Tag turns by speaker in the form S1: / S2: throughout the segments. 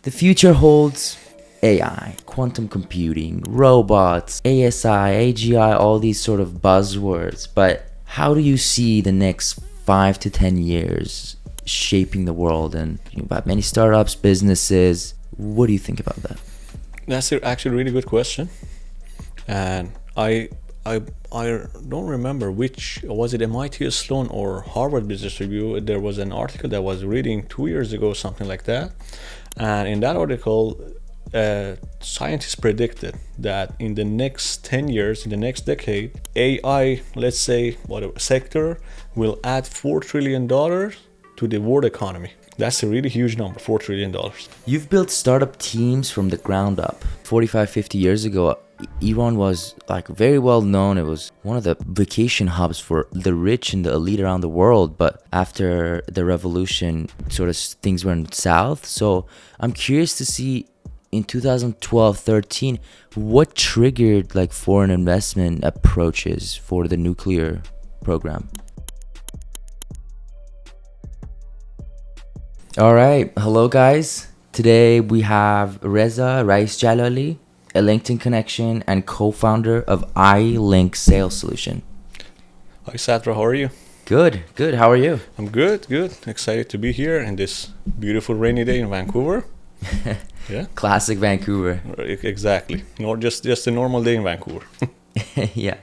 S1: The future holds AI, quantum computing, robots, ASI, AGI, all these sort of buzzwords. But how do you see the next 5 to 10 years shaping the world? And about many startups, businesses, what do you think about that?
S2: That's actually a really good question. And I don't remember which was it, MIT Sloan or Harvard Business Review. There was an article that I was reading 2 years ago, something like that. And in that article, scientists predicted that in the next 10 years, in the next decade, AI, let's say, whatever sector, will add $4 trillion to the world economy. That's a really huge number, $4 trillion.
S1: You've built startup teams from the ground up. 45, 50 years ago, Iran was like very well known. It was one of the vacation hubs for the rich and the elite around the world. But after the revolution, sort of things went south. So I'm curious to see in 2012-13, what triggered like foreign investment approaches for the nuclear program? All right, hello guys. Today we have Reza Raissjalali, a LinkedIn connection and co-founder of iLink Sales Solution.
S2: Hi Satra, how are you?
S1: Good. How are you?
S2: I'm good. Excited to be here in this beautiful rainy day in Vancouver. Yeah.
S1: Classic Vancouver.
S2: Exactly. Not just a normal day in Vancouver.
S1: Yeah.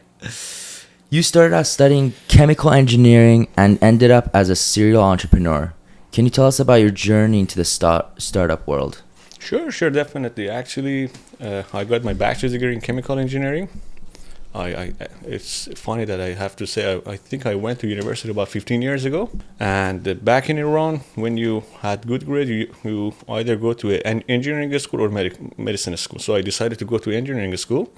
S1: You started out studying chemical engineering and ended up as a serial entrepreneur. Can you tell us about your journey into the startup world?
S2: Sure, definitely. Actually, I got my bachelor's degree in chemical engineering. It's funny that I have to say I think I went to university about 15 years ago. And back in Iran, when you had good grades, you either go to an engineering school or medicine school. So I decided to go to engineering school.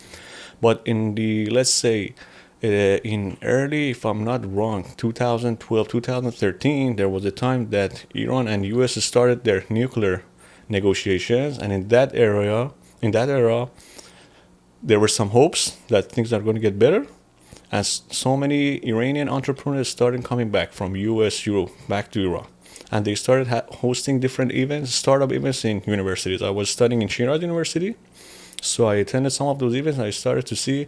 S2: But in the, let's say, in early, if I'm not wrong, 2012, 2013, there was a time that Iran and US started their nuclear negotiations. And in that era, there were some hopes that things are going to get better. And so many Iranian entrepreneurs started coming back from US, Europe, back to Iran. And they started hosting different events, startup events in universities. I was studying in Shiraz University. So I attended some of those events and I started to see,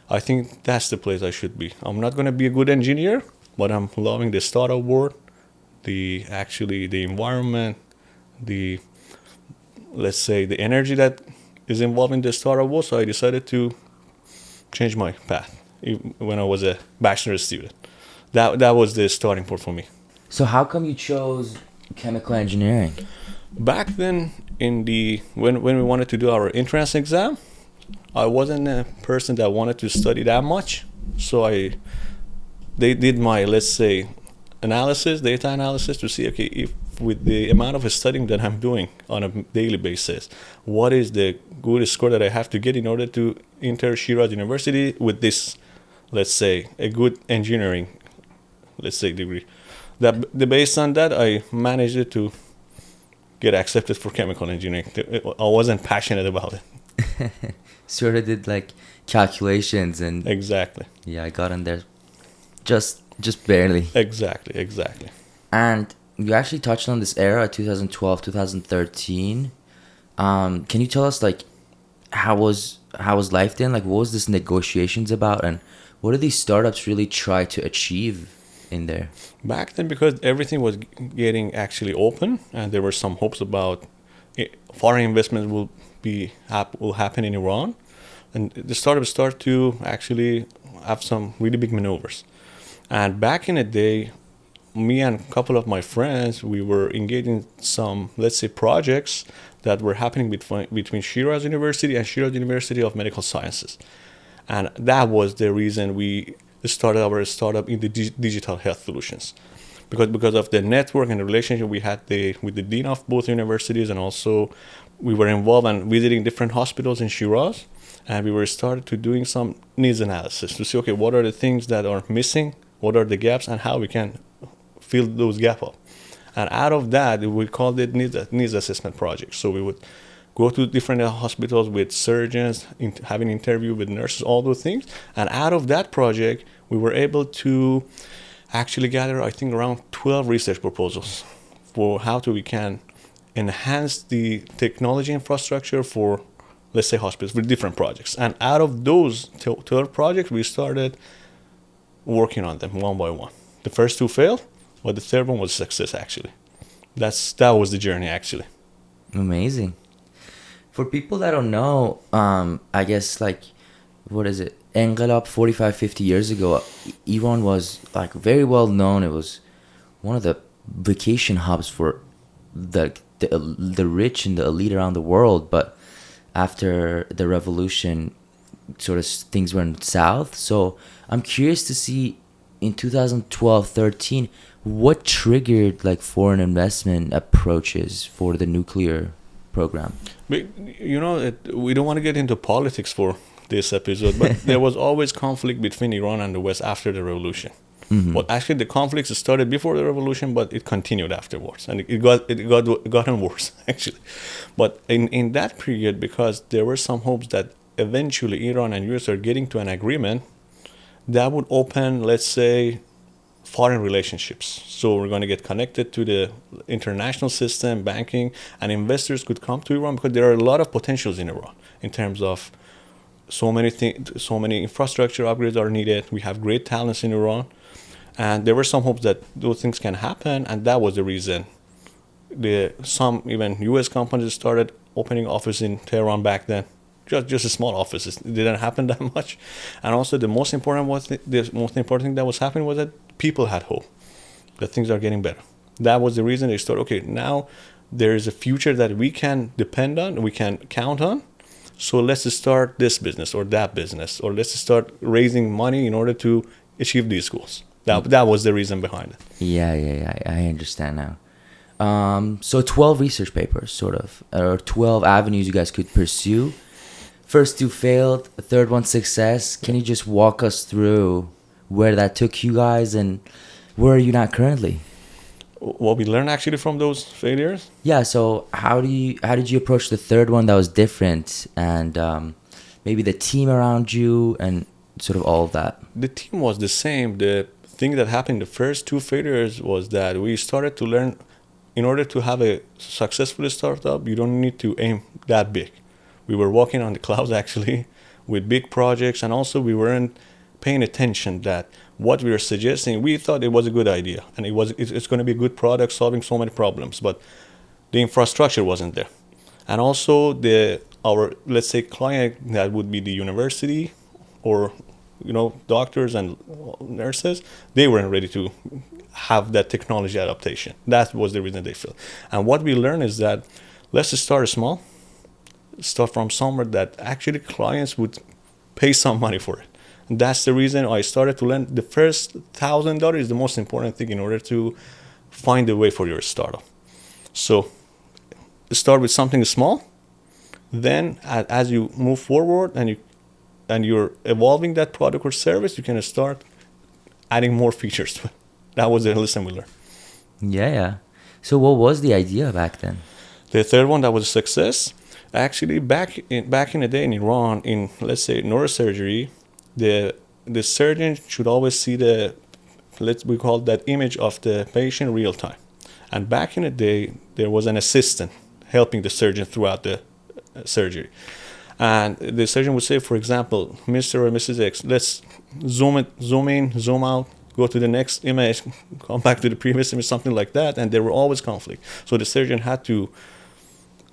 S2: I think that's the place I should be. I'm not going to be a good engineer, but I'm loving the startup world, the environment, let's say the energy that is involved in the startup world. So I decided to change my path when I was a bachelor's student. That was the starting point for me.
S1: So how come you chose chemical engineering?
S2: Back then, when we wanted to do our entrance exam, I wasn't a person that wanted to study that much. So they did my, let's say, data analysis to see, okay, if with the amount of studying that I'm doing on a daily basis, what is the good score that I have to get in order to enter Shiraz University with this, let's say, a good engineering, let's say, degree. Based on that, I managed to get accepted for chemical engineering. I wasn't passionate about it.
S1: Sort of did like calculations and
S2: Exactly.
S1: yeah, I got in there just barely.
S2: Exactly.
S1: And you actually touched on this era, 2012, 2013. Can you tell us like how was life then? Like what was this negotiations about, and what did these startups really try to achieve in there?
S2: Back then, because everything was getting actually open, and there were some hopes about foreign investment will happen in Iran, and the startups start to actually have some really big maneuvers. And back in the day, me and a couple of my friends, we were engaged in some, let's say, projects that were happening between Shiraz University and Shiraz University of Medical Sciences. And that was the reason we started our startup in the digital health solutions. Because of the network and the relationship we had with the dean of both universities, and also we were involved in visiting different hospitals in Shiraz, and we were started to doing some needs analysis to see, okay, what are the things that are missing, what are the gaps, and how we can fill those gaps up. And out of that, we called it needs assessment project. So we would go to different hospitals with surgeons, having interview with nurses, all those things. And out of that project, we were able to actually gather, I think, around 12 research proposals for how we can enhance the technology infrastructure for, let's say, hospitals with different projects. And out of those 12 projects, we started working on them one by one. The first two failed, but the third one was a success, actually. That was the journey, actually.
S1: Amazing. For people that don't know, I guess, like, what is it? Engelab 45, 50 years ago, Iran was like very well known. It was one of the vacation hubs for the rich and the elite around the world. But after the revolution, sort of things went south. So I'm curious to see in 2012, 13, what triggered like foreign investment approaches for the nuclear program.
S2: But, we don't want to get into politics for this episode, but there was always conflict between Iran and the West after the revolution.
S1: Mm-hmm.
S2: But actually, the conflicts started before the revolution, but it continued afterwards, and it gotten worse actually. But in that period, because there were some hopes that eventually Iran and US are getting to an agreement that would open, let's say, foreign relationships. So we're going to get connected to the international system, banking, and investors could come to Iran because there are a lot of potentials in Iran in terms of so many infrastructure upgrades are needed. We have great talents in Iran. And there were some hopes that those things can happen, and that was the reason. Some even U.S. companies started opening offices in Tehran back then, just small offices. It didn't happen that much, and also the most important thing that was happening was that people had hope that things are getting better. That was the reason they started. Okay, now there is a future that we can depend on, we can count on. So let's start this business or that business, or let's start raising money in order to achieve these goals. That was the reason behind it.
S1: Yeah. I understand now. So 12 research papers, sort of, or 12 avenues you guys could pursue. First two failed, the third one success. Can you just walk us through where that took you guys and where are you not currently?
S2: What we learned actually from those failures?
S1: Yeah, so how did you approach the third one that was different, and maybe the team around you and sort of all of that?
S2: The team was the same. The thing that happened the first two failures was that we started to learn, in order to have a successful startup, you don't need to aim that big. We were walking on the clouds actually with big projects, and also we weren't paying attention that what we were suggesting, we thought it was a good idea and it's going to be a good product solving so many problems, but the infrastructure wasn't there. And also our, let's say, client, that would be the university or doctors and nurses, they weren't ready to have that technology adaptation. That was the reason they failed. And what we learned is that let's start small, start from somewhere that actually clients would pay some money for it. And that's the reason I started to learn the first $1,000 is the most important thing in order to find a way for your startup. So start with something small, then as you move forward and you're evolving that product or service, you can start adding more features to it. That was the lesson we learned.
S1: Yeah. So what was the idea back then?
S2: The third one that was a success, actually back in the day in Iran, in, let's say, neurosurgery, the surgeon should always see we call that image of the patient real time. And back in the day, there was an assistant helping the surgeon throughout the surgery. And the surgeon would say, for example, Mr. or Mrs. X, let's zoom in, zoom out, go to the next image, come back to the previous image, something like that. And there were always conflict. So the surgeon had to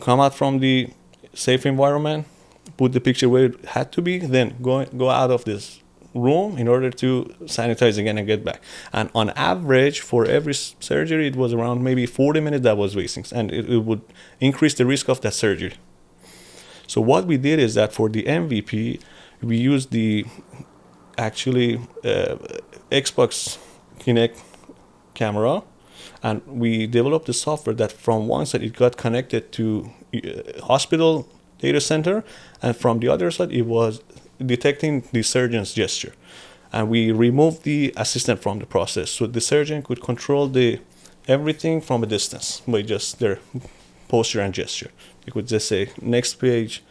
S2: come out from the safe environment, put the picture where it had to be, then go out of this room in order to sanitize again and get back. And on average, for every surgery, it was around maybe 40 minutes that was wasting, and it would increase the risk of that surgery. So what we did is that for the MVP, we used the Xbox Kinect camera, and we developed the software that from one side it got connected to hospital data center, and from the other side it was detecting the surgeon's gesture. And we removed the assistant from the process, so the surgeon could control everything from a distance by just their posture and gesture. You could just say, next page,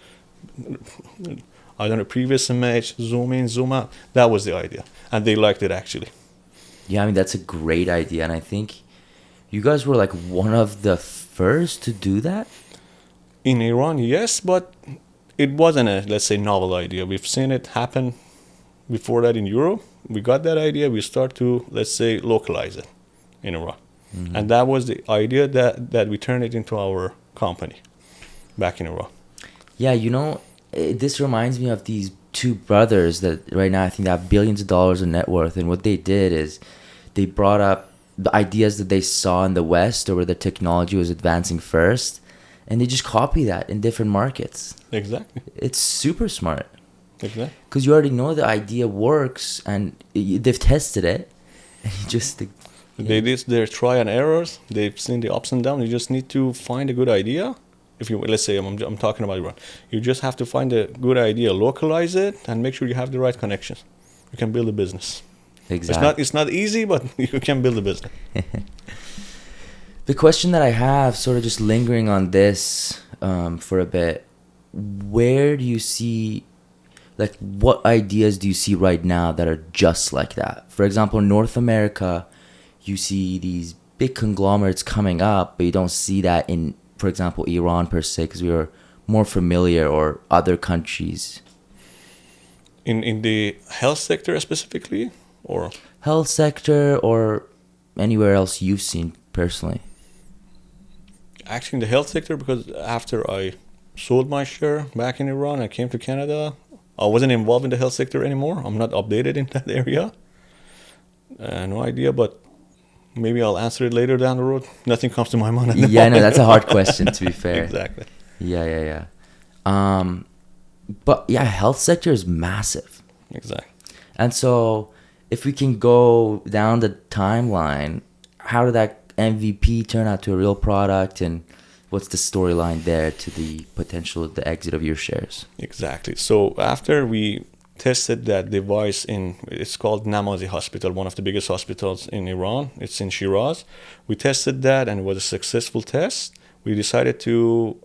S2: I don't know, previous image, zoom in, zoom out. That was the idea. And they liked it, actually.
S1: Yeah, I mean, that's a great idea. And I think you guys were like one of the first to do that?
S2: In Iran, yes, but it wasn't a, let's say, novel idea. We've seen it happen before that in Europe. We got that idea. We start to, let's say, localize it in Iran. And that was the idea that we turned it into our company back in Iran.
S1: Yeah, this reminds me of these two brothers that right now I think they have billions of dollars in net worth. And what they did is they brought up the ideas that they saw in the West or where the technology was advancing first, and they just copy that in different markets.
S2: Exactly.
S1: It's super smart.
S2: Exactly.
S1: Because you already know the idea works and they've tested it. And you just...
S2: They did their try and errors. They've seen the ups and downs. You just need to find a good idea. If you, let's say, I'm talking about Iran. You just have to find a good idea, localize it, and make sure you have the right connections. You can build a business.
S1: Exactly.
S2: It's not easy, but you can build a business.
S1: The question that I have, sort of just lingering on this for a bit, where do you see, like, what ideas do you see right now that are just like that? For example, in North America, you see these big conglomerates coming up, but you don't see that in, for example, Iran per se, because we are more familiar, or other countries.
S2: In the health sector specifically, or
S1: health sector, or anywhere else you've seen personally?
S2: Actually, in the health sector, because after I sold my share back in Iran, I came to Canada. I wasn't involved in the health sector anymore. I'm not updated in that area. No idea, but maybe I'll answer it later down the road. Nothing comes to my mind.
S1: Yeah, no, that's a hard question, to be fair.
S2: Exactly.
S1: Yeah. But yeah, health sector is massive.
S2: Exactly.
S1: And so if we can go down the timeline, how did that MVP turn out to a real product, and what's the storyline there to the potential of the exit of your shares?
S2: Exactly. So after we tested that device it's called Namazi Hospital, one of the biggest hospitals in Iran. It's in Shiraz. We tested that and it was a successful test. We decided to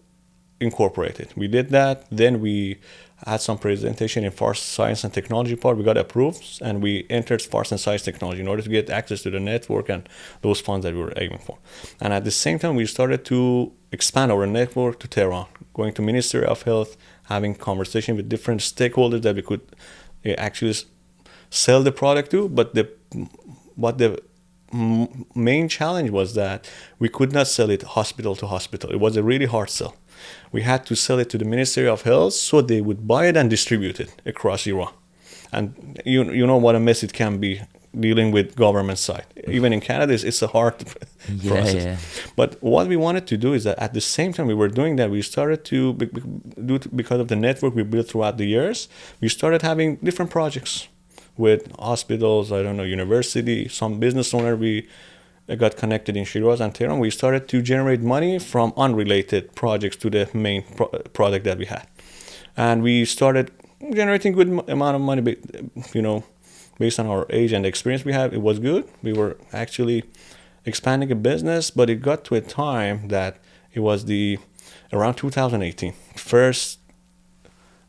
S2: incorporate it. We did that. Then we had some presentation in Fars Science and Technology part. We got approved and we entered Fars and Science Technology in order to get access to the network and those funds that we were aiming for. And at the same time, we started to expand our network to Tehran, going to Ministry of Health, having conversation with different stakeholders that we could actually sell the product to. But the main challenge was that we could not sell it hospital to hospital. It was a really hard sell. We had to sell it to the Ministry of Health so they would buy it and distribute it across Iran. And you know what a mess it can be dealing with government side. Even in Canada, it's a hard process.
S1: Yeah.
S2: But what we wanted to do is that at the same time we were doing that, we started to do, because of the network we built throughout the years, we started having different projects with hospitals, university, some business owner. We got connected in Shiraz and Tehran. We started to generate money from unrelated projects to the main product that we had. And we started generating good amount of money, based on our age and the experience we had. It was good. We were actually expanding a business, but it got to a time that it was around 2018. First,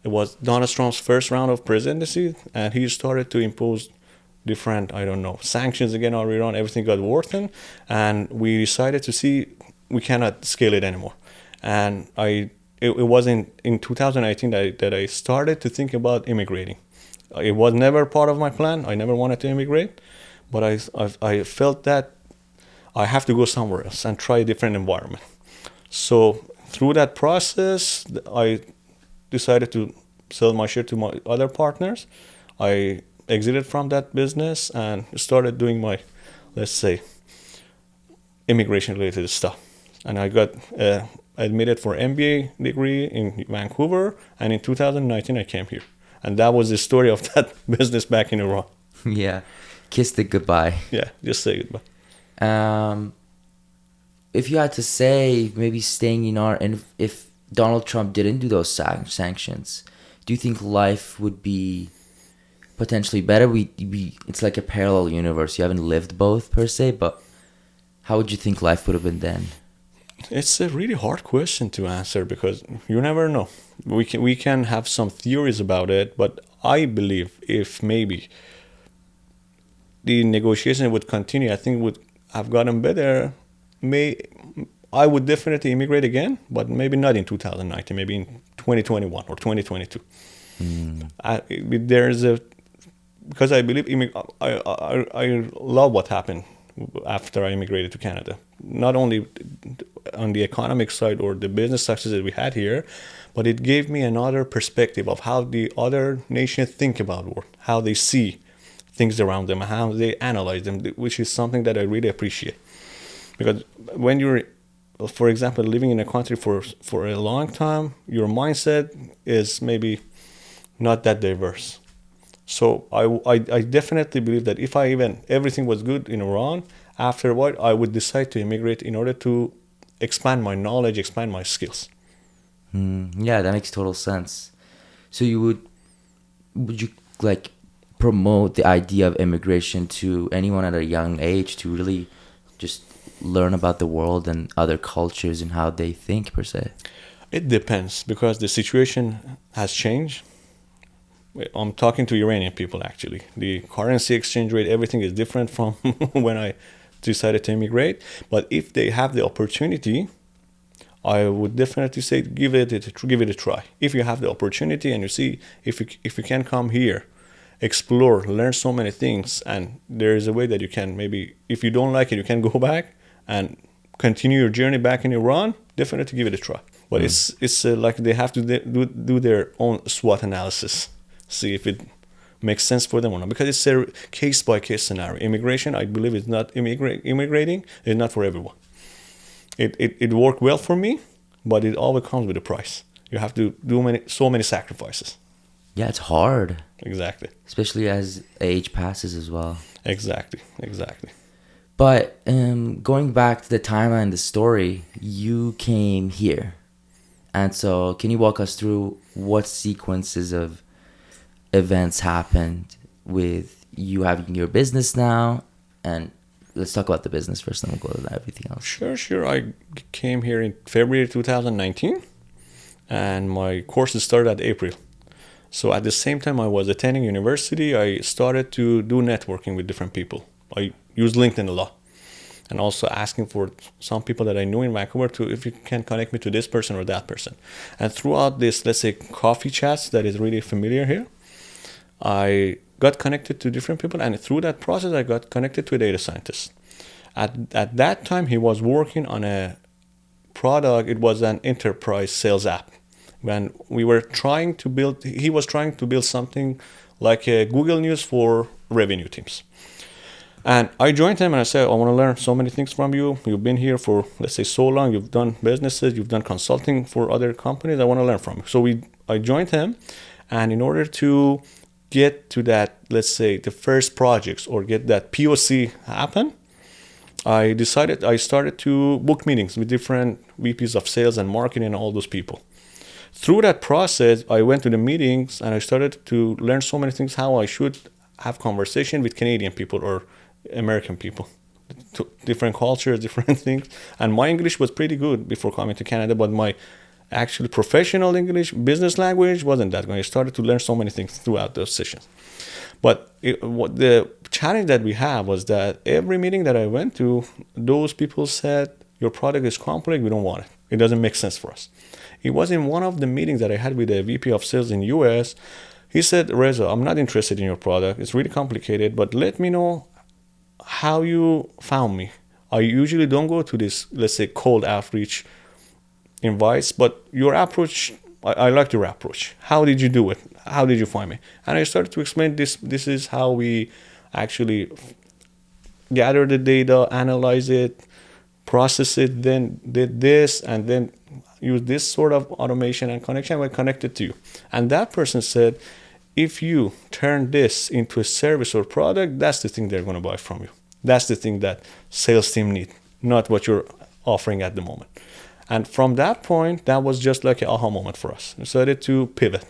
S2: it was Donald Trump's first round of presidency, and he started to impose different, sanctions again on Iran. Everything got worsened, and we decided to see we cannot scale it anymore. And it was in 2018 that I started to think about immigrating. It was never part of my plan. I never wanted to immigrate, but I felt that I have to go somewhere else and try a different environment. So through that process, I decided to sell my share to my other partners. I exited from that business and started doing my, let's say, immigration related stuff. And I got admitted for MBA degree in Vancouver, and in 2019 I came here. And that was the story of that business back in Iran.
S1: Yeah. Kissed it goodbye.
S2: Yeah, just say goodbye.
S1: If you had to say, maybe staying in Iran, and if Donald Trump didn't do those sanctions, do you think life would be potentially better? It's like a parallel universe. You haven't lived both per se, but how would you think life would have been then?
S2: It's a really hard question to answer because you never know. We can have some theories about it, but I believe if maybe the negotiation would continue, I think would have gotten better. I would definitely immigrate again, but maybe not in 2019, maybe in 2021 or 2022. There's a because I believe I love what happened after I immigrated to Canada. Not only on the economic side or the business successes we had here, but it gave me another perspective of how the other nations think about work, how they see things around them, how they analyze them, which is something that I really appreciate. Because when you're, for example, living in a country for a long time, your mindset is maybe not that diverse. So I definitely believe that if everything was good in Iran, after a while I would decide to immigrate in order to expand my knowledge, expand my skills.
S1: Yeah, that makes total sense. So would you like promote the idea of immigration to anyone at a young age to really just learn about the world and other cultures and how they think per se?
S2: It depends because the situation has changed. I'm talking to Iranian people actually. The currency exchange rate, everything is different from when I decided to immigrate. But if they have the opportunity, I would definitely say give it a try. If you have the opportunity and you see if you can come here, explore, learn so many things, and there is a way that you can maybe, if you don't like it, you can go back and continue your journey back in Iran. Definitely give it a try. But it's like they have to do their own SWOT analysis, see if it makes sense for them or not, because it's a case by case scenario. Immigration, I believe, is not immigrating is not for everyone. It worked well for me, but it always comes with a price. You have to do so many sacrifices.
S1: Yeah, it's hard.
S2: Exactly.
S1: Especially as age passes as well.
S2: Exactly.
S1: But going back to the timeline, the story, you came here. And so can you walk us through what sequences of events happened with you having your business now? And let's talk about the business first, then we'll go to everything else.
S2: Sure. I came here in February 2019, and my courses started at April. So at the same time I was attending university, I started to do networking with different people. I used LinkedIn a lot, and also asking for some people that I knew in Vancouver to, if you can connect me to this person or that person. And throughout this, let's say, coffee chats that is really familiar here, I got connected to different people, and through that process, I got connected to a data scientist. At that time, he was working on a product. It was an enterprise sales app. When we were trying to build, he was trying to build something like a Google News for revenue teams. And I joined him and I said, I want to learn so many things from you. You've been here for, let's say, so long. You've done businesses, you've done consulting for other companies. I want to learn from you. So I joined him, and in order to get to that, let's say, the first projects or get that POC happen, I started to book meetings with different VPs of sales and marketing and all those people. Through that process, I went to the meetings and I started to learn so many things, how I should have conversation with Canadian people or American people, different cultures, different things. And my English was pretty good before coming to Canada, but my actually professional English, business language wasn't that good. I started to learn so many things throughout those sessions. But what the challenge that we have was that every meeting that I went to, those people said, your product is complex, we don't want it. It doesn't make sense for us. It was in one of the meetings that I had with a VP of sales in US. He said, Reza, I'm not interested in your product. It's really complicated, but let me know how you found me. I usually don't go to this, let's say, cold outreach invites, but your approach, I like your approach. How did you do it? How did you find me? And I started to explain this is how we actually gather the data, analyze it, process it, then did this, and then use this sort of automation and connection. I connected to you. And that person said, if you turn this into a service or product, that's the thing they're going to buy from you. That's the thing that sales team need, not what you're offering at the moment. And from that point, that was just like an aha moment for us. We started to pivot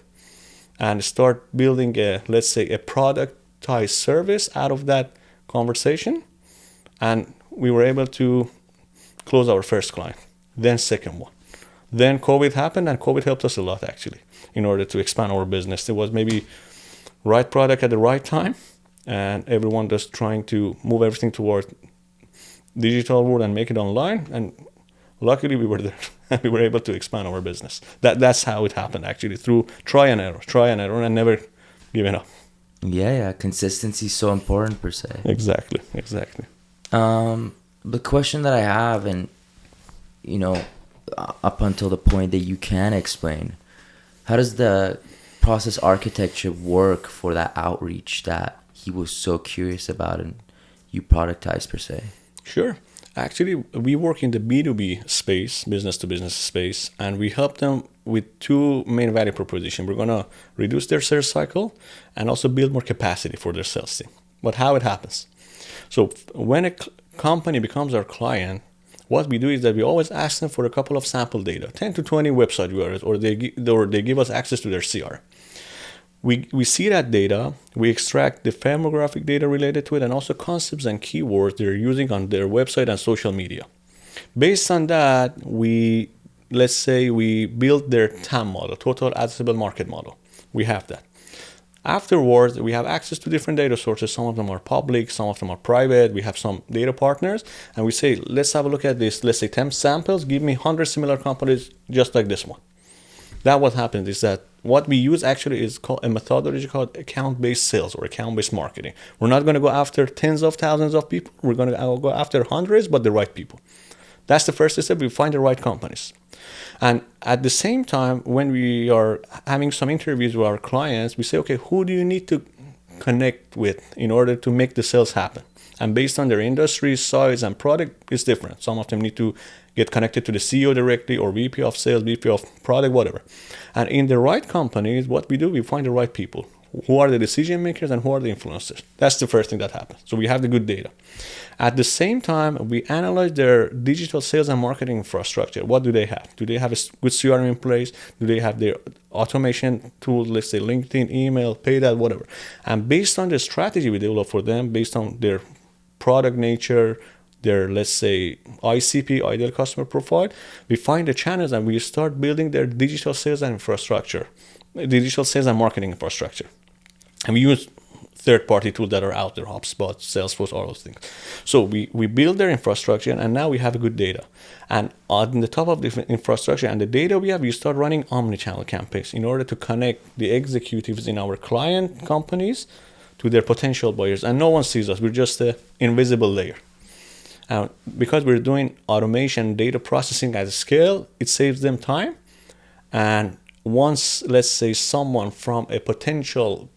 S2: and start building let's say, a productized service out of that conversation. And we were able to close our first client, then second one. Then COVID happened, and COVID helped us a lot, actually, in order to expand our business. It was maybe right product at the right time, and everyone just trying to move everything toward digital world and make it online. And Luckily, we were there. We were able to expand our business. That's how it happened, actually, through try and error, and never giving up.
S1: Yeah, consistency is so important per se.
S2: Exactly.
S1: The question that I have, and up until the point that you can explain, how does the process architecture work for that outreach that he was so curious about and you productize per se?
S2: Sure. Actually, we work in the B2B space, business to business space, and we help them with two main value propositions. We're going to reduce their sales cycle and also build more capacity for their sales team. But how it happens? So when a company becomes our client, what we do is that we always ask them for a couple of sample data, 10 to 20 website URLs, or they give us access to their CRM. We see that data, we extract the demographic data related to it, and also concepts and keywords they're using on their website and social media. Based on that, let's say we build their TAM model, total addressable market model. We have that. Afterwards, we have access to different data sources. Some of them are public, some of them are private. We have some data partners, and we say, let's have a look at this. Let's say 10 samples, give me 100 similar companies just like this one. That what happens is that what we use actually is called a methodology called account-based sales or account-based marketing. We're not going to go after tens of thousands of people. We're going to go after hundreds, but the right people. That's the first step. We find the right companies. And at the same time, when we are having some interviews with our clients, we say, okay, who do you need to connect with in order to make the sales happen? And based on their industry, size, and product, it's different. Some of them need to get connected to the CEO directly or VP of sales, VP of product, whatever. And in the right companies, what we do, we find the right people. Who are the decision makers and who are the influencers? That's the first thing that happens. So we have the good data. At the same time, we analyze their digital sales and marketing infrastructure. What do they have? Do they have a good CRM in place? Do they have their automation tools, let's say LinkedIn, email, paid ad, whatever? And based on the strategy we develop for them, based on their product nature, their, let's say, ICP, ideal customer profile, we find the channels and we start building their digital sales and infrastructure, digital sales and marketing infrastructure. And we use third-party tools that are out there, HubSpot, Salesforce, all those things. So we build their infrastructure, and now we have good data. And on the top of the infrastructure and the data we have, we start running omni-channel campaigns in order to connect the executives in our client companies to their potential buyers. And no one sees us. We're just an invisible layer. Because we're doing automation, data processing at scale, it saves them time. And once, let's say, someone from a potential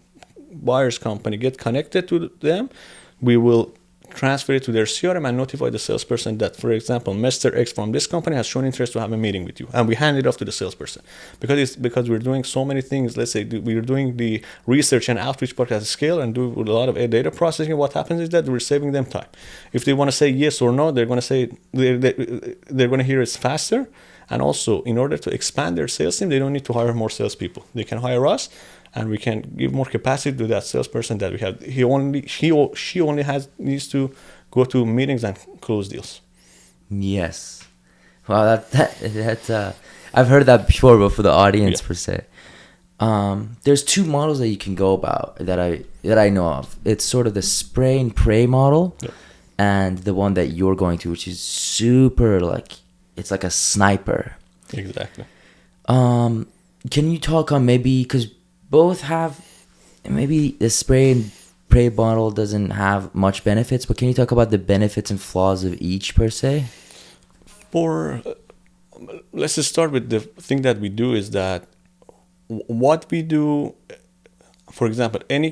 S2: buyer's company get connected to them, we will transfer it to their CRM and notify the salesperson that, for example, Mr. X from this company has shown interest to have a meeting with you, and we hand it off to the salesperson. Because we're doing so many things. Let's say we're doing the research and outreach part at scale and do a lot of data processing. What happens is that we're saving them time. If they want to say yes or no, they're going to say they're going to hear it faster. And also, in order to expand their sales team, they don't need to hire more salespeople. They can hire us, and we can give more capacity to that salesperson that we have. She only needs to go to meetings and close deals.
S1: Yes. Wow, that's I've heard that before, but for the audience per se. There's two models that you can go about that I know of. It's sort of the spray and pray model, and the one that you're going to, which is super it's like a sniper.
S2: Exactly.
S1: Can you talk on maybe, because both have, maybe the spray and pray model doesn't have much benefits, but can you talk about the benefits and flaws of each per se?
S2: Let's just start with the thing that we do is that what we do, for example, any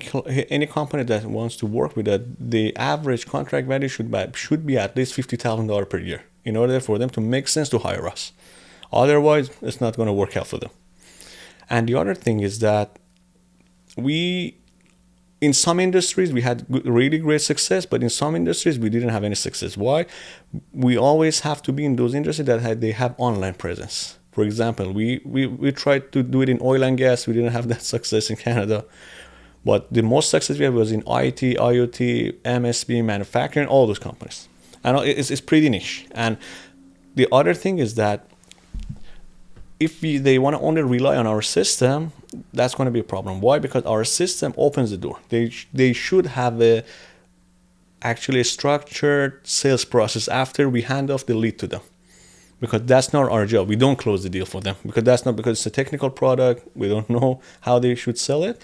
S2: company that wants to work with that, the average contract value should be at least $50,000 per year in order for them to make sense to hire us. Otherwise, it's not going to work out for them. And the other thing is that in some industries, we had really great success, but in some industries, we didn't have any success. Why? We always have to be in those industries that they have online presence. For example, we tried to do it in oil and gas. We didn't have that success in Canada. But the most success we had was in IT, IoT, MSP, manufacturing, all those companies. And it's pretty niche. And the other thing is that if they want to only rely on our system, that's going to be a problem. Why? Because our system opens the door. They should have actually a structured sales process after we hand off the lead to them. because that's not our job. We don't close the deal for them because it's a technical product. We don't know how they should sell it.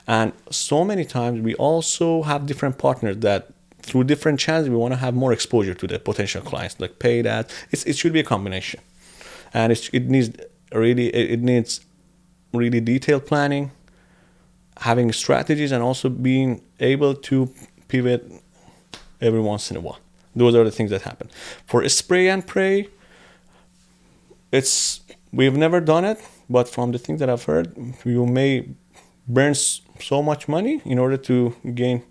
S2: And so many times we also have different partners that through different channels, we want to have more exposure to the potential clients, like paid ads. It should be a combination. And it needs really detailed planning, having strategies, and also being able to pivot every once in a while. Those are the things that happen. For a spray and pray, we've never done it, but from the things that I've heard, you may burn so much money in order to gain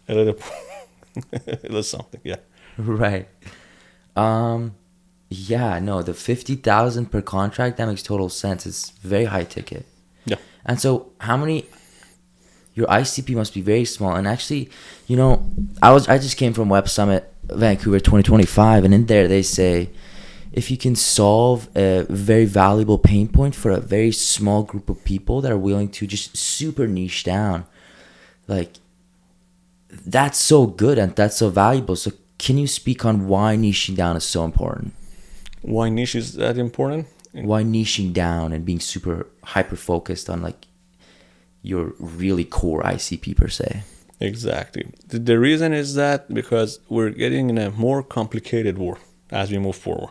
S2: a little, a little something. Yeah.
S1: Right. Yeah, no, the 50,000 per contract, that makes total sense. It's very high ticket.
S2: Yeah.
S1: And so your ICP must be very small. And actually, I just came from Web Summit Vancouver 2025, and in there they say, if you can solve a very valuable pain point for a very small group of people that are willing to just super niche down, like, that's so good and that's so valuable. So can you speak on why niching down is so important?
S2: Why niche is that important?
S1: Why niching down and being super hyper focused on like your really core ICP per se?
S2: Exactly. The reason is that because we're getting in a more complicated world as we move forward.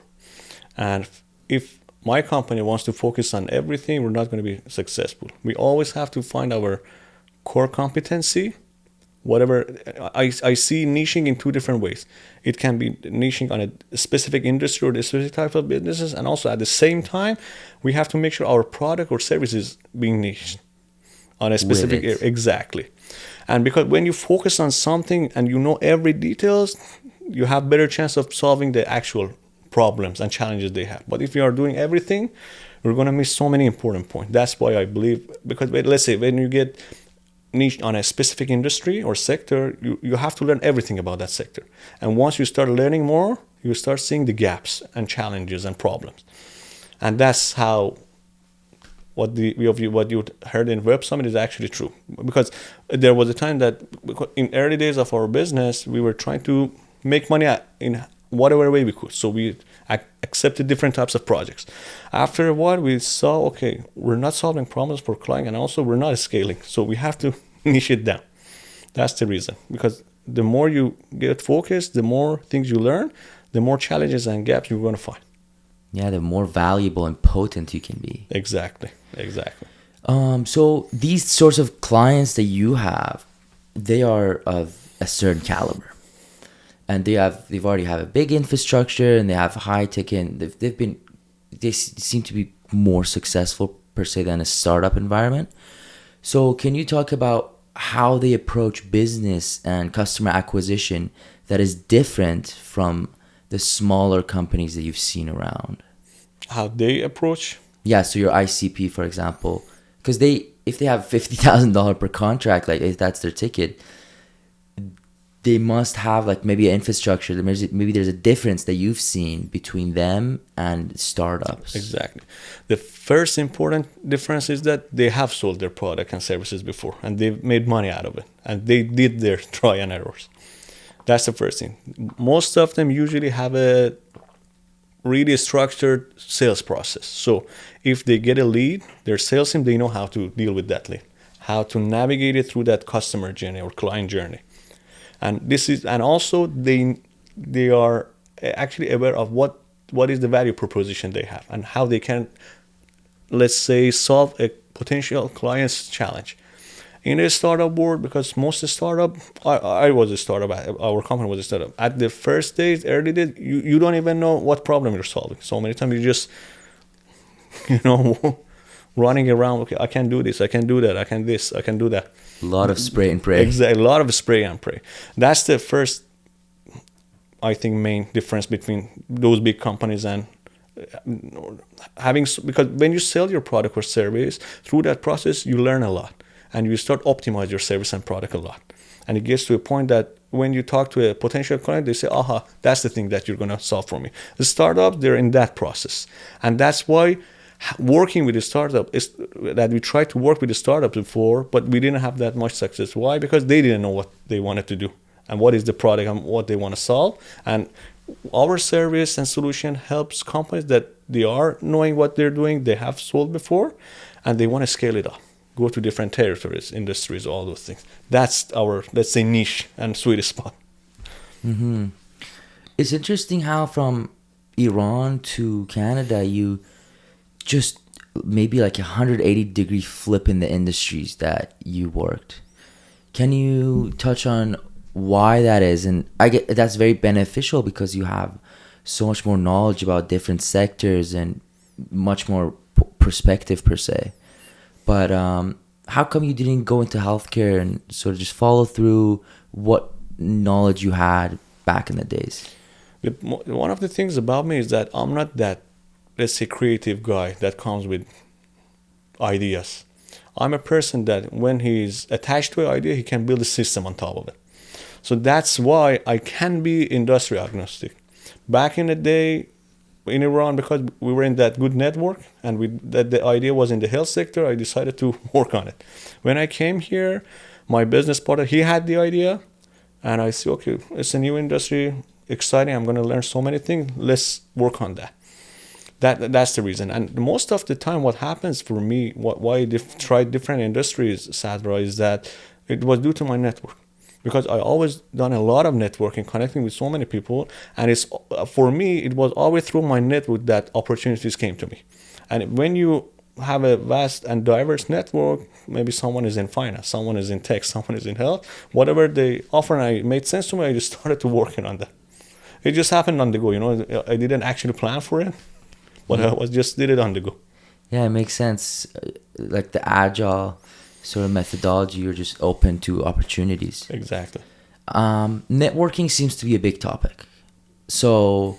S2: And if my company wants to focus on everything, we're not going to be successful. We always have to find our core competency. Whatever, I see niching in two different ways. It can be niching on a specific industry or a specific type of businesses, and also at the same time, we have to make sure our product or service is being niched on a specific area. Exactly. And because when you focus on something and you know every details, you have better chance of solving the actual problems and challenges they have. But if you are doing everything, we're going to miss so many important points. That's why I believe, because let's say when you get niche on a specific industry or sector, you have to learn everything about that sector. And once you start learning more, you start seeing the gaps and challenges and problems. And that's how what you heard in Web Summit is actually true. Because there was a time that in early days of our business, we were trying to make money in whatever way we could. So we accepted different types of projects. After a while, we saw, okay, we're not solving problems for clients, and also we're not scaling. So we have to niche it down. That's the reason. Because the more you get focused, the more things you learn, the more challenges and gaps you're going to find.
S1: Yeah, the more valuable and potent you can be.
S2: Exactly.
S1: So these sorts of clients that you have, they are of a certain caliber. And they've already have a big infrastructure, and they have high ticket. They seem to be more successful per se than a startup environment. So can you talk about how they approach business and customer acquisition that is different from the smaller companies that you've seen around?
S2: How they approach?
S1: Yeah, so your ICP, for example, because if they have $50,000 per contract, like if that's their ticket, they must have like maybe an infrastructure. Maybe there's a difference that you've seen between them and startups.
S2: Exactly. The first important difference is that they have sold their product and services before, and they've made money out of it, and they did their try and errors. That's the first thing. Most of them usually have a really structured sales process. So if they get a lead, their sales team, they know how to deal with that lead, how to navigate it through that customer journey or client journey. And also they are actually aware of what is the value proposition they have and how they can, let's say, solve a potential client's challenge. In a startup world, because most startup, I was a startup, our company was a startup. At the first days, early days, you don't even know what problem you're solving. So many times you just, running around, okay, I can do this, I can do that, I can this, I can do that.
S1: A lot of spray and pray.
S2: Exactly, a lot of spray and pray. That's the first, I think, main difference between those big companies and because when you sell your product or service, through that process, you learn a lot. And you start optimize your service and product a lot. And it gets to a point that when you talk to a potential client, they say, aha, that's the thing that you're going to solve for me. The startups, they're in that process. And that's why working with a startup is that we tried to work with a startup before, but we didn't have that much success. Why? Because they didn't know what they wanted to do and what is the product and what they want to solve. And our service and solution helps companies that they are knowing what they're doing, they have sold before, and they want to scale it up, go to different territories, industries, all those things. That's our, let's say, niche and sweet spot.
S1: Mm-hmm. It's interesting how from Iran to Canada, you just maybe like 180-degree flip in the industries that you worked. Can you touch on why that is? And I get that's very beneficial because you have so much more knowledge about different sectors and much more perspective per se. But how come you didn't go into healthcare and sort of just follow through what knowledge you had back in the days?
S2: One of the things about me is that I'm not that, let's say, creative guy that comes with ideas. I'm a person that when he's attached to an idea, he can build a system on top of it. So that's why I can be industry agnostic. Back in the day in Iran, because we were in that good network and that the idea was in the health sector, I decided to work on it. When I came here, my business partner, he had the idea, and I said, okay, it's a new industry, exciting, I'm going to learn so many things, let's work on that. That's the reason. And most of the time what happens for me, why I tried different industries, Sadra, is that it was due to my network. Because I always done a lot of networking, connecting with so many people, and it's for me it was always through my network that opportunities came to me. And when you have a vast and diverse network, maybe someone is in finance, someone is in tech, someone is in health, whatever they offer, and it made sense to me, I just started to working on that. It just happened on the go, I didn't actually plan for it, but I just did it on the go.
S1: Yeah, it makes sense. Like the agile sort of methodology, you're just open to opportunities.
S2: Exactly.
S1: Networking seems to be a big topic. So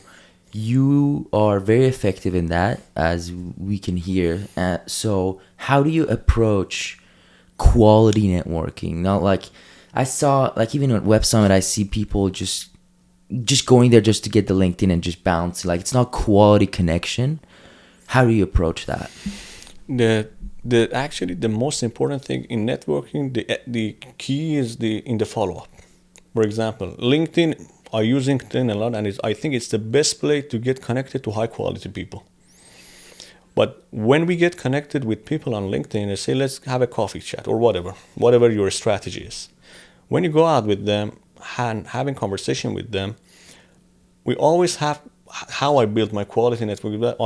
S1: you are very effective in that, as we can hear. So how do you approach quality networking? Not like I saw, like even at Web Summit, I see people just going there just to get the LinkedIn and just bounce. Like it's not quality connection. How do you approach that?
S2: Actually the most important thing in networking, the key is in the follow-up. For example, LinkedIn, I use LinkedIn a lot, and I think it's the best place to get connected to high quality people. But when we get connected with people on LinkedIn and say, let's have a coffee chat or whatever your strategy is, when you go out with them and having conversation with them, we always have how I build my quality network.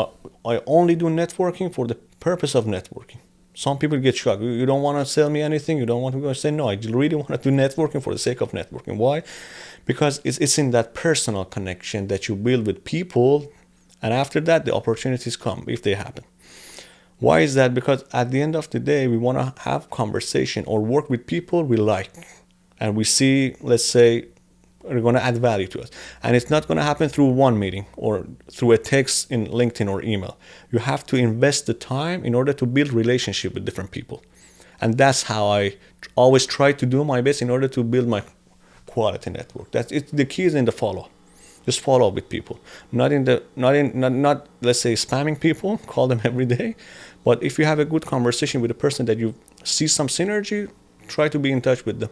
S2: I only do networking for the purpose of networking. Some people get shocked. You don't want to sell me anything? You don't want to go? I say, no, I really want to do networking for the sake of networking. Why? Because it's in that personal connection that you build with people, and after that, the opportunities come if they happen. Why is that? Because at the end of the day, we want to have conversation or work with people we like, and we see, let's say, are going to add value to us. And it's not going to happen through one meeting or through a text in LinkedIn or email. You have to invest the time in order to build relationship with different people. And that's how I always try to do my best in order to build my quality network. That's it. The key is in the follow. Just follow up with people. Not let's say spamming people, call them every day. But if you have a good conversation with a person that you see some synergy, try to be in touch with them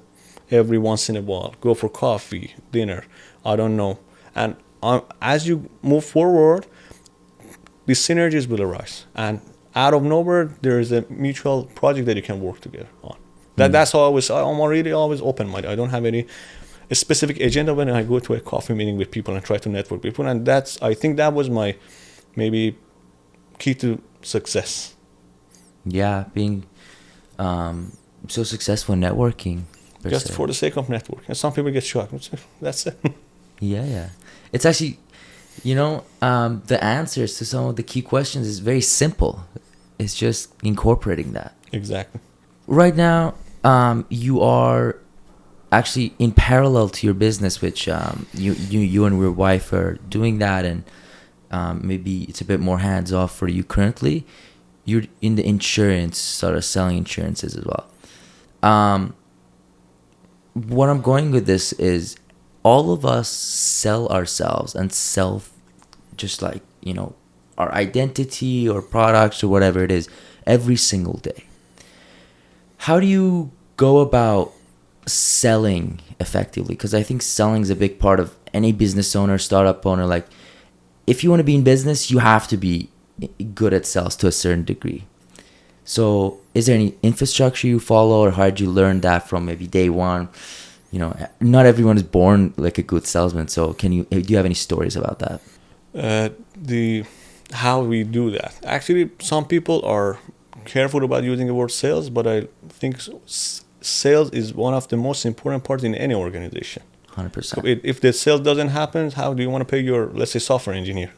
S2: every once in a while. Go for coffee, dinner, I don't know. And as you move forward, the synergies will arise. And out of nowhere, there is a mutual project that you can work together on. That's how I'm really always open-minded. I don't have a specific agenda when I go to a coffee meeting with people and try to network with people. And I think that was my maybe key to success.
S1: Yeah, being so successful in networking.
S2: Just for the sake of network. And some people get shocked. That's it.
S1: Yeah. It's actually, the answers to some of the key questions is very simple. It's just incorporating that.
S2: Exactly.
S1: Right now, you are actually in parallel to your business, which you and your wife are doing that, and maybe it's a bit more hands off for you currently. You're in the insurance, sort of selling insurances as well. What I'm going with this is all of us sell ourselves and just like, our identity or products or whatever it is every single day. How do you go about selling effectively? Because I think selling is a big part of any business owner, startup owner, like if you want to be in business, you have to be good at sales to a certain degree. So is there any infrastructure you follow, or how did you learn that from maybe day one? You know, not everyone is born like a good salesman. So do you have any stories about that?
S2: The how we do that. Actually, some people are careful about using the word sales, but I think sales is one of the most important parts in any organization.
S1: 100%.
S2: If the sale doesn't happen, how do you want to pay your, let's say, software engineer?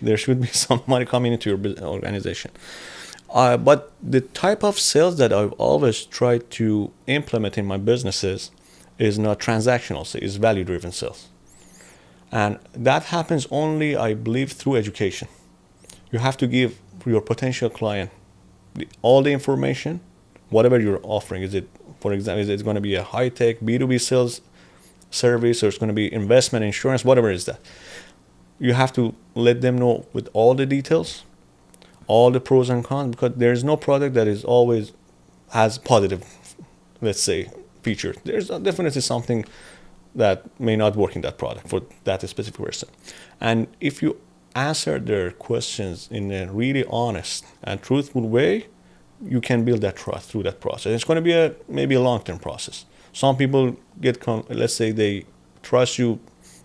S2: There should be some money coming into your organization. But the type of sales that I've always tried to implement in my businesses is not transactional sales, it's value-driven sales. And that happens only, I believe, through education. You have to give your potential client all the information, whatever you're offering. Is it, for example, is it going to be a high-tech B2B sales service, or it's going to be investment, insurance, whatever it is that. You have to let them know with all the details, all the pros and cons, because there is no product that is always has positive, let's say, features. There's definitely something that may not work in that product for that specific person. And if you answer their questions in a really honest and truthful way, you can build that trust through that process. It's going to be maybe a long-term process. Some people let's say they trust you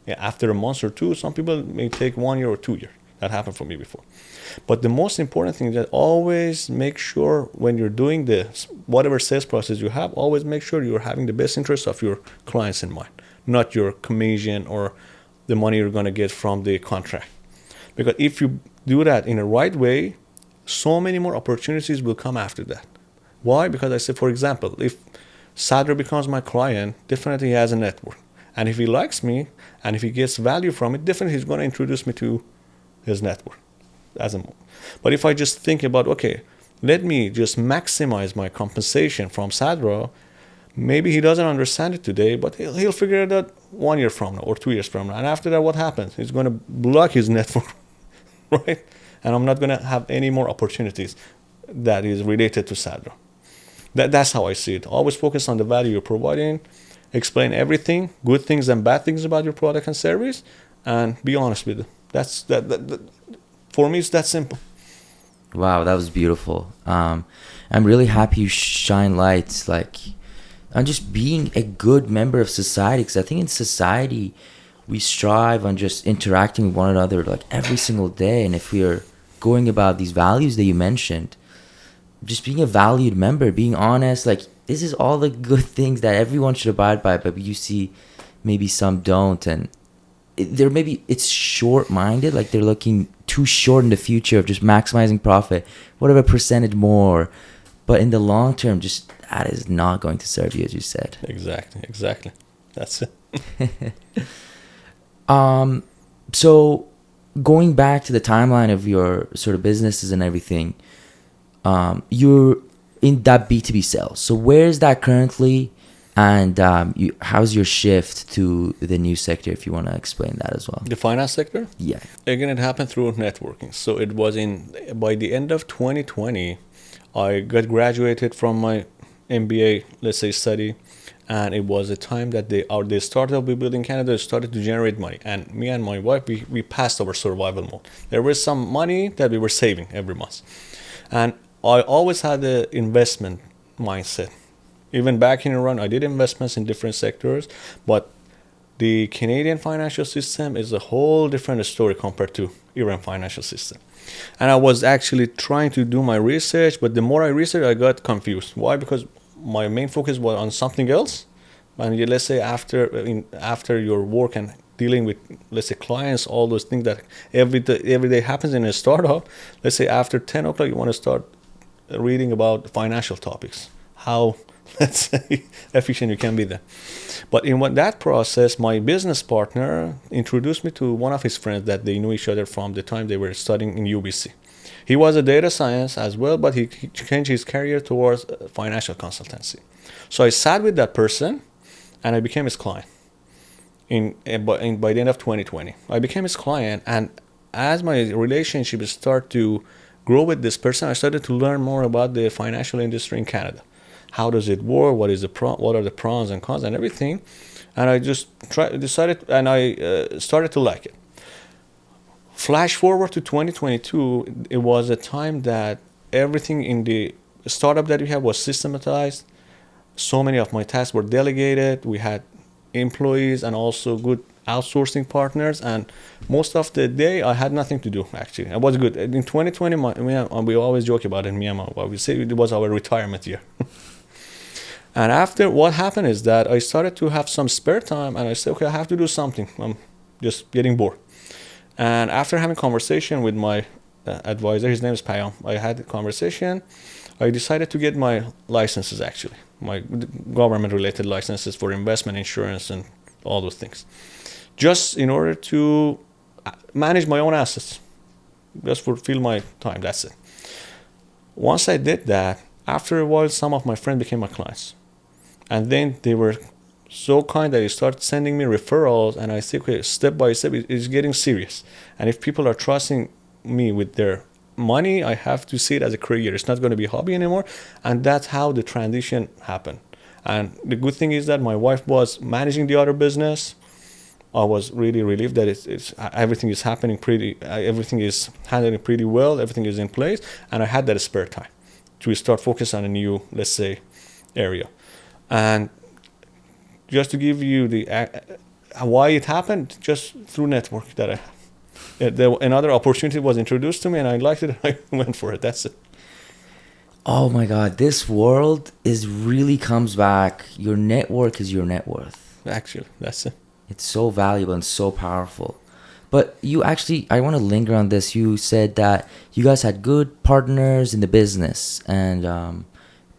S2: after a month or two. Some people may take 1 year or 2 years. That happened for me before. But the most important thing is that always make sure when you're doing this, whatever sales process you have, always make sure you're having the best interest of your clients in mind, not your commission or the money you're going to get from the contract. Because if you do that in the right way, so many more opportunities will come after that. Why? Because I said, for example, if Sadr becomes my client, definitely he has a network. And if he likes me and if he gets value from it, definitely he's going to introduce me to his network. But if I just think about, okay, let me just maximize my compensation from Sadra, maybe he doesn't understand it today, but he'll figure it out 1 year from now or 2 years from now. And after that, what happens? He's going to block his network, right? And I'm not going to have any more opportunities that is related to Sadra. That's how I see it. Always focus on the value you're providing, explain everything, good things and bad things about your product and service, and be honest with it. That's for me, it's that simple.
S1: Wow, that was beautiful. I'm really happy you shine lights on just being a good member of society, because I think in society we strive on just interacting with one another like every single day. And if we are going about these values that you mentioned, just being a valued member, being honest, like this is all the good things that everyone should abide by, but you see maybe some don't, and it's short-minded, like they're looking too short in the future of just maximizing profit, whatever percentage more, but in the long term, just that is not going to serve you, as you said.
S2: Exactly. That's it.
S1: So going back to the timeline of your sort of businesses and everything, you're in that B2B sales. So where is that currently? And how's your shift to the new sector, if you want to explain that as well?
S2: The finance sector?
S1: Yeah.
S2: Again, it happened through networking. So it was by the end of 2020, I got graduated from my MBA, let's say, study. And it was a time that the startup we built in Canada started to generate money. And me and my wife, we passed our survival mode. There was some money that we were saving every month. And I always had the investment mindset. Even back in Iran, I did investments in different sectors, but the Canadian financial system is a whole different story compared to Iran financial system. And I was actually trying to do my research, but the more I researched, I got confused. Why? Because my main focus was on something else. And let's say after your work and dealing with, let's say, clients, all those things that every day happens in a startup, let's say after 10 o'clock, you want to start reading about financial topics, how, let's say, efficient you can be there. But in that process, my business partner introduced me to one of his friends that they knew each other from the time they were studying in UBC. He was a data science as well, but he changed his career towards financial consultancy. So I sat with that person and I became his client by the end of 2020. I became his client, and as my relationship started to grow with this person, I started to learn more about the financial industry in Canada. how does it work, what are the pros and cons and everything. And I just decided, and I started to like it. Flash forward to 2022, it was a time that everything in the startup that we had was systematized. So many of my tasks were delegated. We had employees and also good outsourcing partners, and most of the day I had nothing to do. Actually, it was good. In 2020, we always joke about it. Me and my wife, we say it was our retirement year. And after, what happened is that I started to have some spare time, and I said, okay, I have to do something. I'm just getting bored. And after having a conversation with my advisor, his name is Payam, I had a conversation. I decided to get my licenses, actually, my government-related licenses for investment, insurance, and all those things, just in order to manage my own assets, just fulfill my time. That's it. Once I did that, after a while, some of my friends became my clients. And then they were so kind that they started sending me referrals, and I said, okay, step by step, it's getting serious. And if people are trusting me with their money, I have to see it as a career. It's not going to be a hobby anymore. And that's how the transition happened. And the good thing is that my wife was managing the other business. I was really relieved that it's everything is happening everything is handling pretty well, everything is in place, and I had that spare time to start focus on a new, let's say, area. And just to give you the why it happened, just through network that another opportunity was introduced to me, and I liked it. I went for it. That's it.
S1: Oh my God, this world really comes back. Your network is your net worth.
S2: Actually, that's it.
S1: It's so valuable and so powerful. But I want to linger on this. You said that you guys had good partners in the business and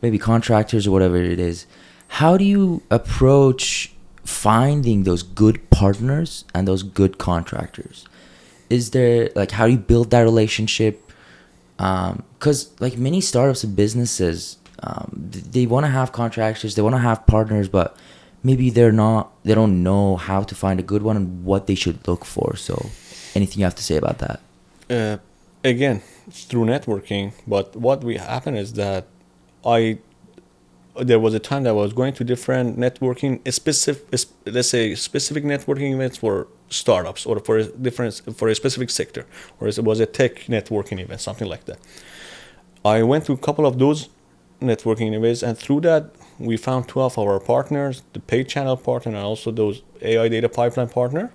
S1: maybe contractors or whatever it is. How do you approach finding those good partners and those good contractors? Is there, how do you build that relationship? Because many startups and businesses, they want to have contractors, they want to have partners, but maybe they don't know how to find a good one and what they should look for. So anything you have to say about that?
S2: Again, through networking, but what happened is that there was a time that I was going to different networking, specific networking events for startups or for a specific sector, or it was a tech networking event, something like that. I went to a couple of those networking events, and through that we found two of our partners, the paid channel partner and also those AI data pipeline partner.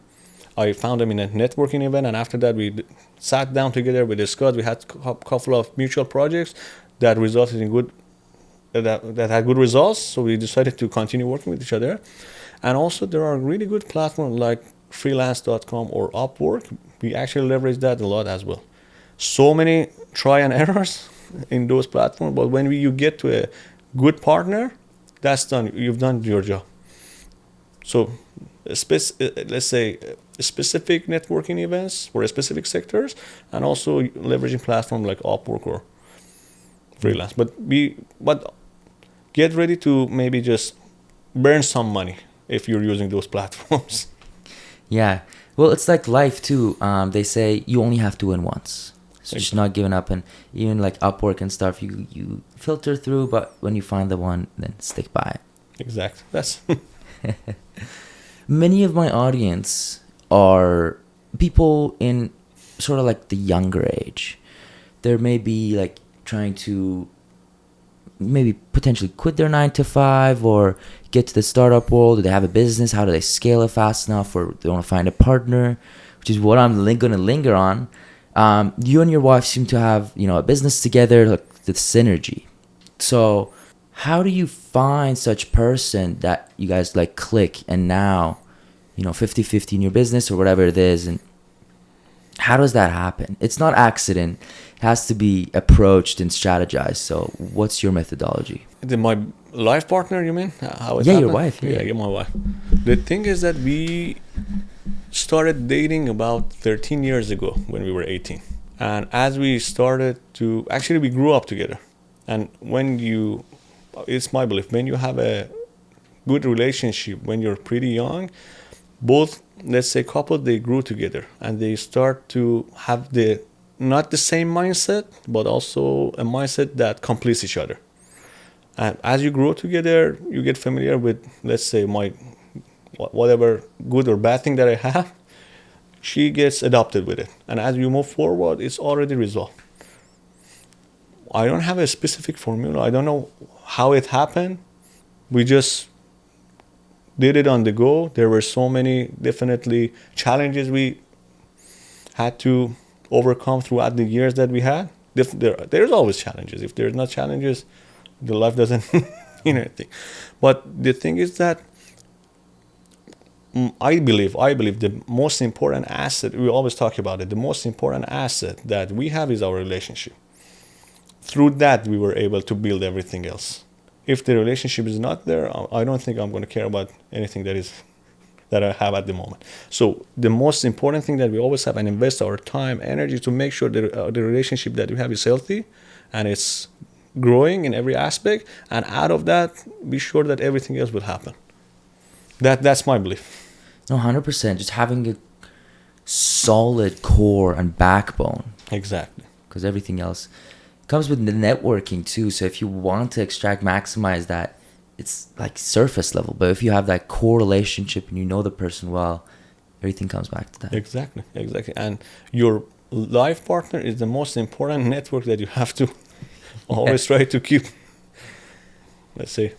S2: I found them in a networking event, and after that we sat down together, we discussed, we had a couple of mutual projects that resulted in that had good results, so we decided to continue working with each other. And also there are really good platforms like freelance.com or Upwork. We actually leverage that a lot as well. So many try and errors in those platforms, but when you get to a good partner, that's done. You've done your job. So let's say specific networking events for specific sectors, and also leveraging platforms like Upwork or freelance. But get ready to maybe just burn some money if you're using those platforms.
S1: Yeah. Well, it's like life too. They say you only have to win once. So just not giving up. And even like Upwork and stuff, you filter through, but when you find the one, then stick by it.
S2: Exactly. That's
S1: Many of my audience are people in sort of like the younger age. They're maybe like trying to maybe potentially quit their 9 to 5 or get to the startup world. Do they have a business? How do they scale it fast enough? Or they want to find a partner, which is what I'm going to linger on. You and your wife seem to have, a business together, like the synergy. So how do you find such person that you guys like click and now, 50-50 in your business or whatever it is? And how does that happen? It's not accident. It has to be approached and strategized. So what's your methodology?
S2: my life partner, you mean? How it
S1: Yeah,
S2: happened?
S1: your wife.
S2: Yeah, my wife. The thing is that we started dating about 13 years ago when we were 18. And as we started to, actually we grew up together. And it's my belief, when you have a good relationship, when you're pretty young, both, let's say couple, they grew together and they start to have not the same mindset, but also a mindset that completes each other. And as you grow together, you get familiar with, let's say, my whatever good or bad thing that I have. She gets adopted with it. And as you move forward, it's already resolved. I don't have a specific formula. I don't know how it happened. We just did it on the go. There were so many definitely challenges we had to overcome throughout the years that we had. There's always challenges. If there's not challenges, the life doesn't mean anything. But the thing is that I believe the most important asset, we always talk about it, the most important asset that we have is our relationship. Through that, we were able to build everything else. If the relationship is not there, I don't think I'm going to care about anything that I have at the moment. So the most important thing that we always have and invest our time, energy to make sure that the relationship that we have is healthy and it's growing in every aspect. And out of that, be sure that everything else will happen. That's my belief.
S1: No, 100%. Just having a solid core and backbone.
S2: Exactly.
S1: Because everything else comes with the networking too. So if you want to maximize that, it's like surface level. But if you have that core relationship and you know the person well, everything comes back to that.
S2: Exactly. And your life partner is the most important network that you have to always try to keep, let's say,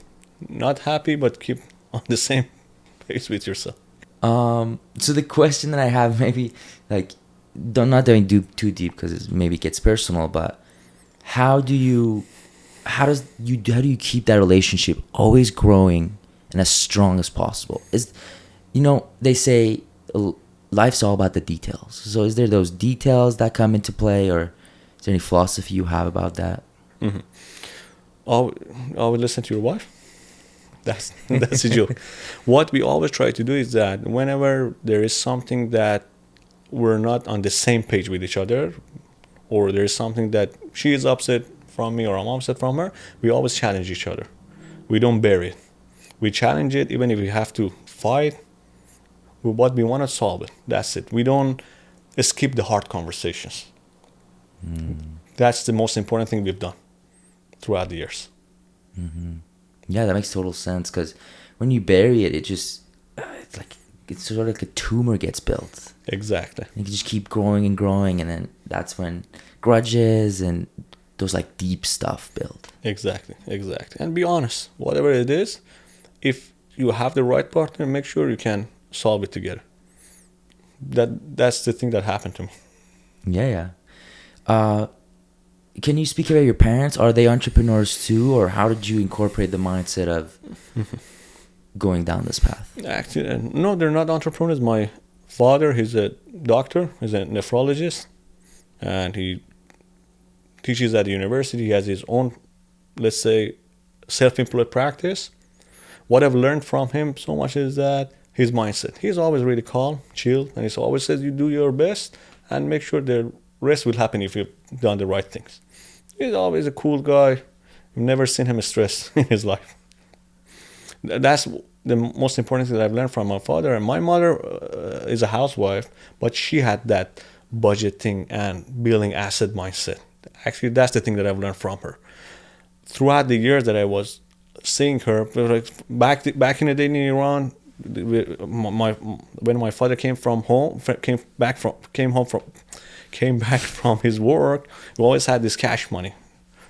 S2: not happy, but keep on the same page with yourself.
S1: So the question that I have, maybe like, not going too deep because it maybe gets personal, but how do you keep that relationship always growing and as strong as possible? They say life's all about the details. So is there those details that come into play, or is there any philosophy you have about that?
S2: Mm-hmm. I would listen to your wife. That's a joke. What we always try to do is that whenever there is something that we're not on the same page with each other, or there is something that she is upset from me or I'm upset from her, we always challenge each other. We don't bury it. We challenge it, even if we have to fight. But we want to solve it. That's it. We don't skip the hard conversations. That's the most important thing we've done throughout the years.
S1: Mm-hmm. Yeah, that makes total sense, because when you bury it, it's sort of like a tumor gets built.
S2: Exactly.
S1: You can just keep growing and growing, and then that's when grudges and those like deep stuff build.
S2: Exactly. And be honest, whatever it is, if you have the right partner, make sure you can solve it together. That's the thing that happened to me.
S1: Yeah. Can you speak about your parents? Are they entrepreneurs too, or how did you incorporate the mindset of going down this path?
S2: Actually, no, they're not entrepreneurs. My father, he's a doctor, he's a nephrologist, and he teaches at the university. He has his own, let's say, self-employed practice. What I've learned from him so much is that his mindset. He's always really calm, chill, and he always says you do your best and make sure the rest will happen if you've done the right things. He's always a cool guy. I've never seen him stressed in his life. That's the most important thing that I've learned from my father. And my mother is a housewife, but she had that budgeting and building asset mindset. Actually, that's the thing that I've learned from her. Throughout the years that I was seeing her, back in the day in Iran, when my father came back from his work, he always had this cash money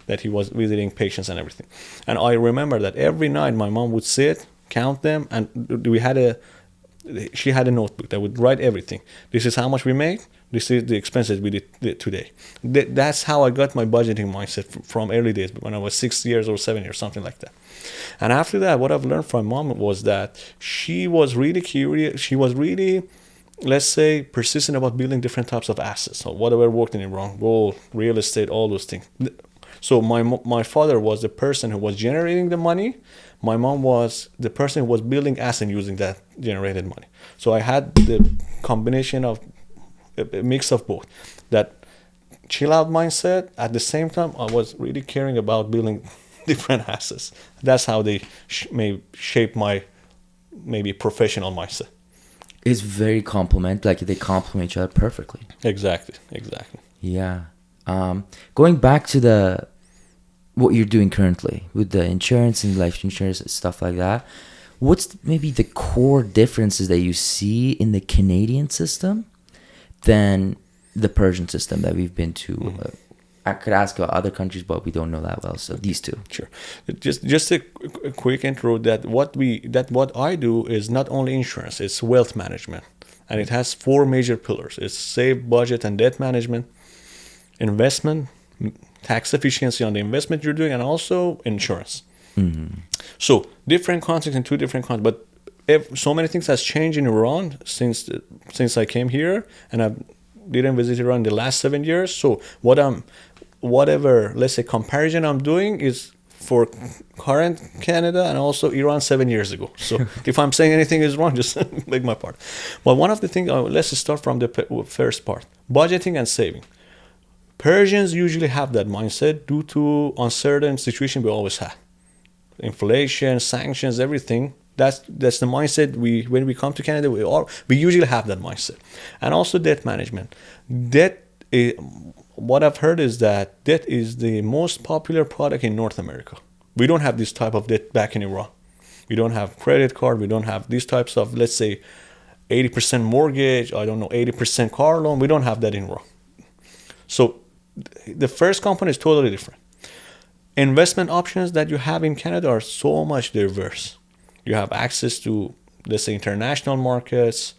S2: that he was visiting patients and everything. And I remember that every night my mom would sit, count them, and she had a notebook that would write everything. This is how much we made. This is the expenses we did today. That's how I got my budgeting mindset from early days, when I was 6 years or 7 years, something like that. And after that, what I've learned from mom was that she was really curious. She was really, let's say, persistent about building different types of assets. So whatever worked in Iran, gold, real estate, all those things. So my father was the person who was generating the money. My mom was the person who was building assets using that generated money. So I had the combination of a mix of both. That chill out mindset. At the same time, I was really caring about building different assets. That's how they may shape my maybe professional mindset.
S1: It's very like they complement each other perfectly.
S2: Exactly.
S1: Yeah. Going back to what you're doing currently with the insurance and life insurance and stuff like that, what's maybe the core differences that you see in the Canadian system than the Persian system that we've been to? I could ask about other countries, but we don't know that well. So these two.
S2: Sure. Just a quick intro that what I do is not only insurance, it's wealth management. And it has 4 major pillars. It's save, budget, and debt management, investment, tax efficiency on the investment you're doing, and also insurance. So different concepts in 2 different countries. But so many things has changed in Iran since I came here, and I didn't visit Iran in the last 7 years. So whatever, let's say, comparison I'm doing is for current Canada and also Iran 7 years ago. So if I'm saying anything is wrong, just make my part. But one of the things, let's start from the first part, budgeting and saving. Persians usually have that mindset due to uncertain situation we always had. Inflation, sanctions, everything. That's the mindset when we come to Canada, we usually have that mindset. And also debt management. What I've heard is that debt is the most popular product in North America. We don't have this type of debt back in Iran. We don't have credit card. We don't have these types of, let's say, 80% mortgage, 80% car loan. We don't have that in Iran. So the first component is totally different. Investment options that you have in Canada are so much diverse. You have access to, let's say, international markets.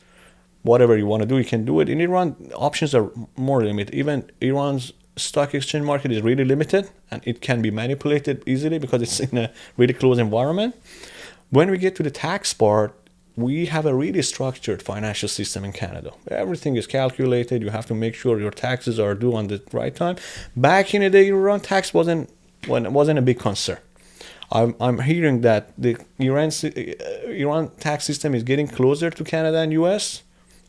S2: Whatever you want to do, you can do it. In Iran, options are more limited. Even Iran's stock exchange market is really limited, and it can be manipulated easily because it's in a really closed environment. When we get to the tax part, we have a really structured financial system in Canada. Everything is calculated. You have to make sure your taxes are due on the right time. Back in the day, Iran tax wasn't a big concern. I'm hearing that the Iran tax system is getting closer to Canada and US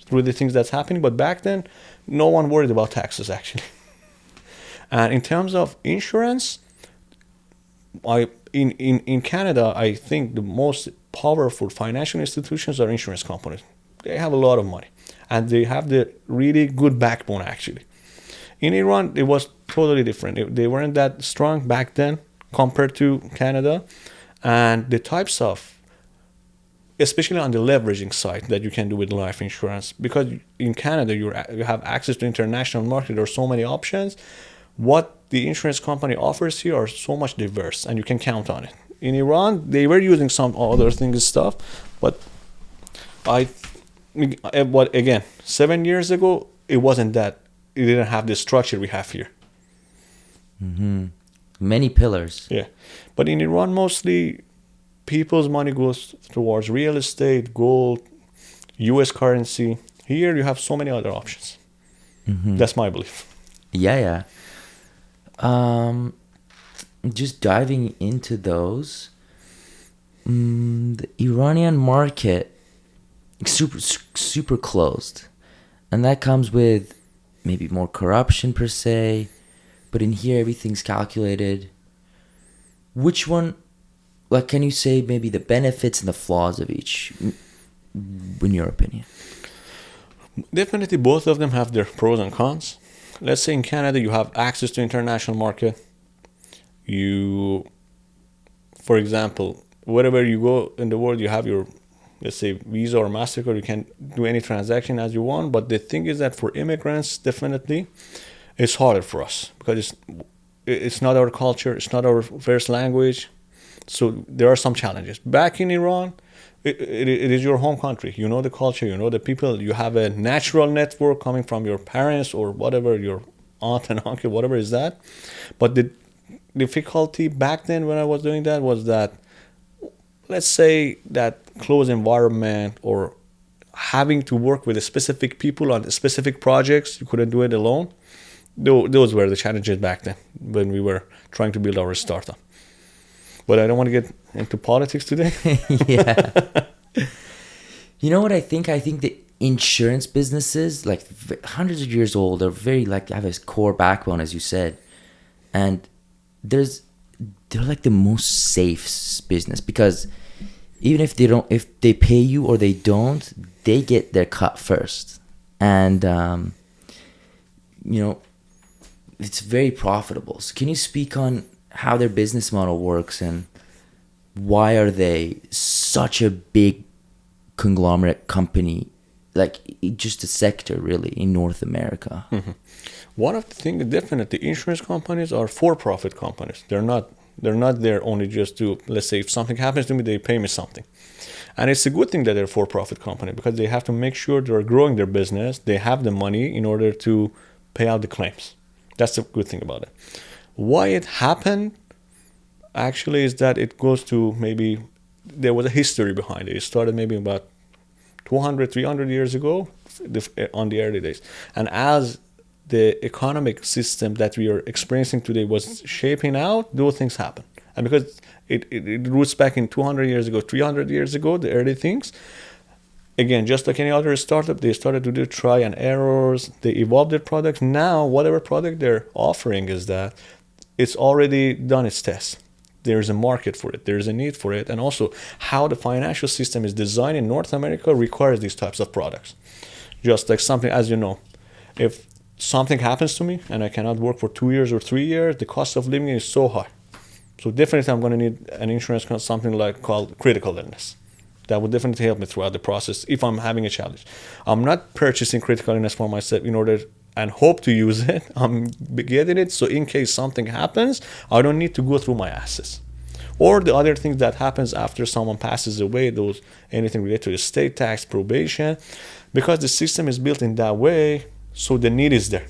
S2: through the things that's happening, but back then, no one worried about taxes actually. And in terms of insurance, in Canada, I think the most powerful financial institutions are insurance companies. They have a lot of money, and they have the really good backbone actually. In Iran, it was totally different. They weren't that strong back then compared to Canada, and the types of, especially on the leveraging side that you can do with life insurance, because in Canada you have access to international market. There are so many options. What the insurance company offers here are so much diverse, and you can count on it. In Iran, they were using some other things stuff, but again, 7 years ago, it wasn't that. It didn't have the structure we have here.
S1: Many pillars.
S2: Yeah, but in Iran, mostly people's money goes towards real estate, gold, U.S. currency. Here, you have so many other options. That's my belief.
S1: Yeah. Just diving into those, the Iranian market super closed, and that comes with maybe more corruption per se, but in here everything's calculated. Which one, like, can you say maybe the benefits and the flaws of each, in your opinion?
S2: Definitely both of them have their pros and cons. Let's say in Canada you have access to international market. For example, wherever you go in the world, you have your, let's say, Visa or MasterCard. You can do any transaction as you want. But the thing is that for immigrants, definitely, it's harder for us because it's not our culture. It's not our first language. So there are some challenges. Back in Iran, it is your home country. You know the culture. You know the people. You have a natural network coming from your parents or whatever, your aunt and uncle, whatever is that. But the difficulty back then when I was doing that was that, let's say, that closed environment or having to work with specific people on specific projects, you couldn't do it alone. Those were the challenges back then when we were trying to build our startup. But I don't want to get into politics today.
S1: Yeah. You know what I think? I think the insurance businesses, like hundreds of years old, are very, like, have a core backbone, as you said. And they're like the most safe business, because even if they pay you or they don't, they get their cut first. And, it's very profitable. So can you speak on how their business model works and why are they such a big conglomerate company, like just a sector really in North America?
S2: One of the things, definitely, insurance companies are for-profit companies. They're not there only just to, let's say, if something happens to me, they pay me something. And it's a good thing that they're a for-profit company because they have to make sure they're growing their business. They have the money in order to pay out the claims. That's the good thing about it. Why it happened actually is that it goes to maybe there was a history behind it. It started maybe about 200, 300 years ago on the early days. And as the economic system that we are experiencing today was shaping out, those things happen. And because it roots back in 200 years ago, 300 years ago, the early things, again, just like any other startup, they started to do try and errors. They evolved their products. Now, whatever product they're offering is that it's already done its test. There's a market for it. There's a need for it. And also, how the financial system is designed in North America requires these types of products. Just like something, as you know, if something happens to me and I cannot work for 2 years or 3 years, the cost of living is so high. So definitely I'm going to need an insurance, something like called critical illness. That would definitely help me throughout the process if I'm having a challenge. I'm not purchasing critical illness for myself in order and hope to use it. I'm getting it so in case something happens, I don't need to go through my assets. Or the other things that happens after someone passes away, those anything related to estate tax, probation, because the system is built in that way, so the need is there.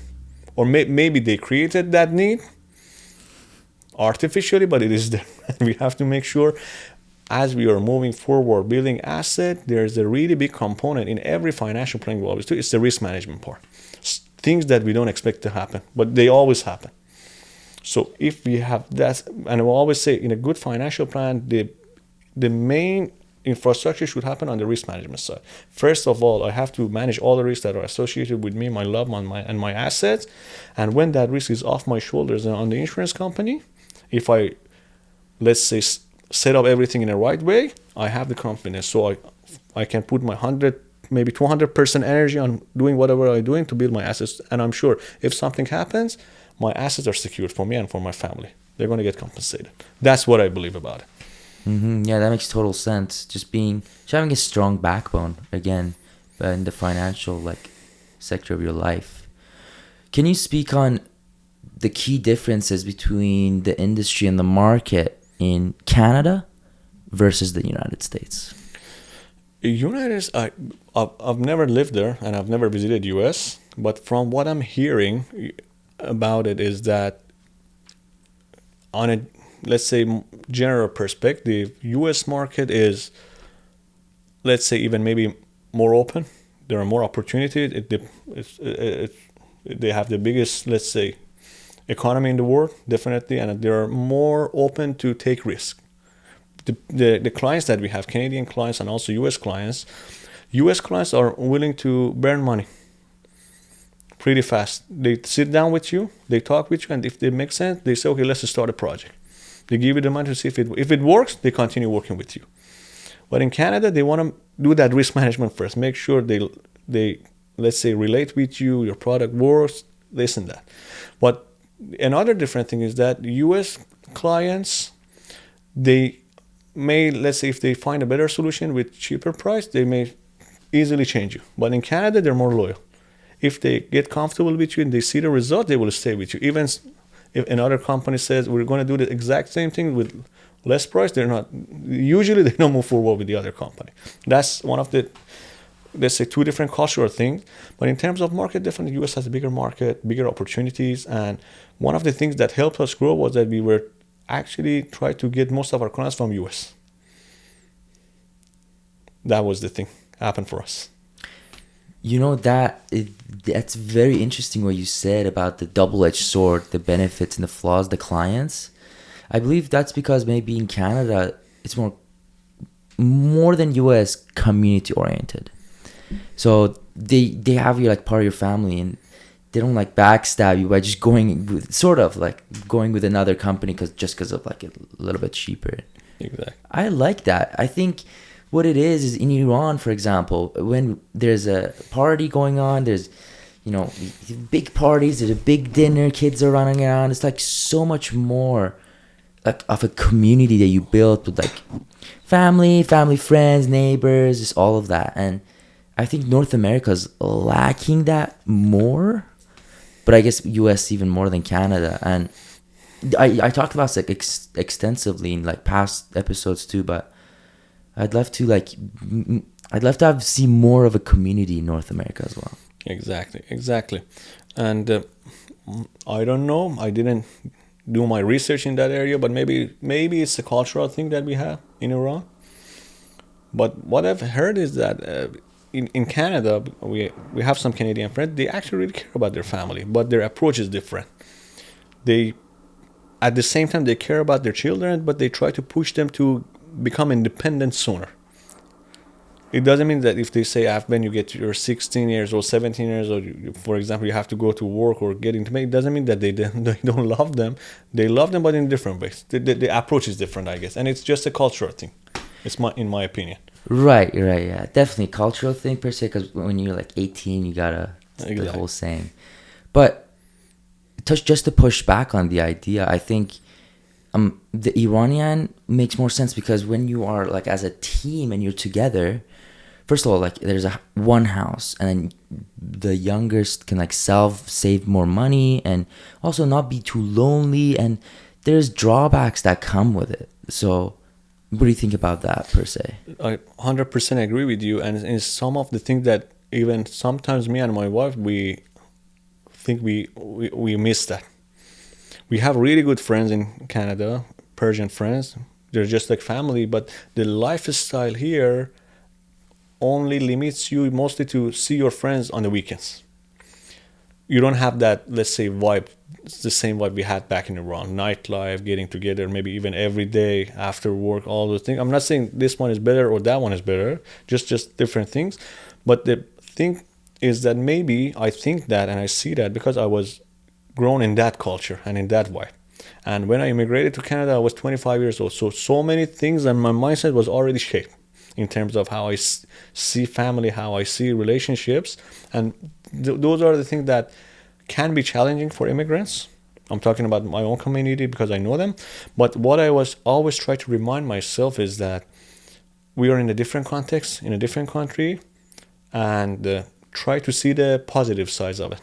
S2: Or maybe they created that need artificially, but it is there. We have to make sure as we are moving forward, building asset, there's a really big component in every financial planning we always do. It's the risk management part. Things that we don't expect to happen, but they always happen. So if we have that, and I will always say in a good financial plan, the main infrastructure should happen on the risk management side. First of all, I have to manage all the risks that are associated with me, my loved one, and my assets. And when that risk is off my shoulders and on the insurance company, if I, let's say, set up everything in the right way, I have the confidence. So I can put my 100, maybe 200% energy on doing whatever I'm doing to build my assets. And I'm sure if something happens, my assets are secured for me and for my family. They're going to get compensated. That's what I believe about it.
S1: Yeah, that makes total sense. Just having a strong backbone again in the financial sector of your life. Can you speak on the key differences between the industry and the market in Canada versus the United States?
S2: I've never lived there and I've never visited US, but from what I'm hearing about it is that on a, let's say, general perspective, US market is, let's say, even maybe more open. There are more opportunities. They have the biggest, let's say, economy in the world, definitely, and they're more open to take risk. The clients that we have, Canadian clients and also US clients are willing to burn money pretty fast. They sit down with you, they talk with you, and if it makes sense, they say, okay, let's start a project. They give you the money to see if it works, they continue working with you. But in Canada, they want to do that risk management first, make sure they let's say, relate with you, your product works, this and that. But another different thing is that US clients, they may, let's say, if they find a better solution with cheaper price, they may easily change you. But in Canada, they're more loyal. If they get comfortable with you and they see the result, they will stay with you. Even if another company says we're going to do the exact same thing with less price, they don't move forward with the other company. That's one of the, let's say, two different cultural things. But in terms of market, definitely US has a bigger market, bigger opportunities. And one of the things that helped us grow was that we were actually trying to get most of our clients from US. That was the thing happened for us.
S1: You know, that's very interesting what you said about the double-edged sword, the benefits and the flaws, the clients. I believe that's because maybe in Canada, it's more than US community oriented. So they have you like part of your family, and they don't like backstab you by just going with another company because of like a little bit cheaper.
S2: Exactly.
S1: I like that. I think what it is in Iran, for example, when there's a party going on, there's, big parties, there's a big dinner, kids are running around. It's like so much more like of a community that you built with like family, friends, neighbors, just all of that. And I think North America's lacking that more, but I guess US even more than Canada. And I talked about this like extensively in like past episodes too, but I'd love to like I'd love to see more of a community in North America as well.
S2: Exactly. And I don't know. I didn't do my research in that area, but maybe it's a cultural thing that we have in Iran. But what I've heard is that in Canada, we have some Canadian friends. They actually really care about their family, but their approach is different. They, at the same time, they care about their children, but they try to push them to become independent sooner. It doesn't mean that if they say when you get to your 16 years or 17 years old, for example, you have to go to work or get into it. It doesn't mean that they don't love them. They love them, but in different ways. The approach is different, I guess, and it's just a cultural thing. In my opinion.
S1: Right, yeah, definitely cultural thing per se. Because when you're like 18, you gotta
S2: Exactly.
S1: the whole saying. But just to push back on the idea, I think the Iranian makes more sense because when you are like as a team and you're together. First of all, like there's one house, and then the youngest can like save more money, and also not be too lonely. And there's drawbacks that come with it. So, what do you think about that per se?
S2: I 100% agree with you, and in some of the things that even sometimes me and my wife we think we miss that. We have really good friends in Canada, Persian friends. They're just like family, but the lifestyle here only limits you mostly to see your friends on the weekends. You don't have that, let's say, vibe. It's the same vibe we had back in Iran. Nightlife, getting together, maybe even every day after work, all those things. I'm not saying this one is better or that one is better, just different things. But the thing is that maybe I think that and I see that because I was grown in that culture and in that vibe. And when I immigrated to Canada, I was 25 years old. So many things and my mindset was already shaped in terms of how I see family, how I see relationships. And those are the things that can be challenging for immigrants. I'm talking about my own community because I know them. But what I was always try to remind myself is that we are in a different context, in a different country, and try to see the positive sides of it.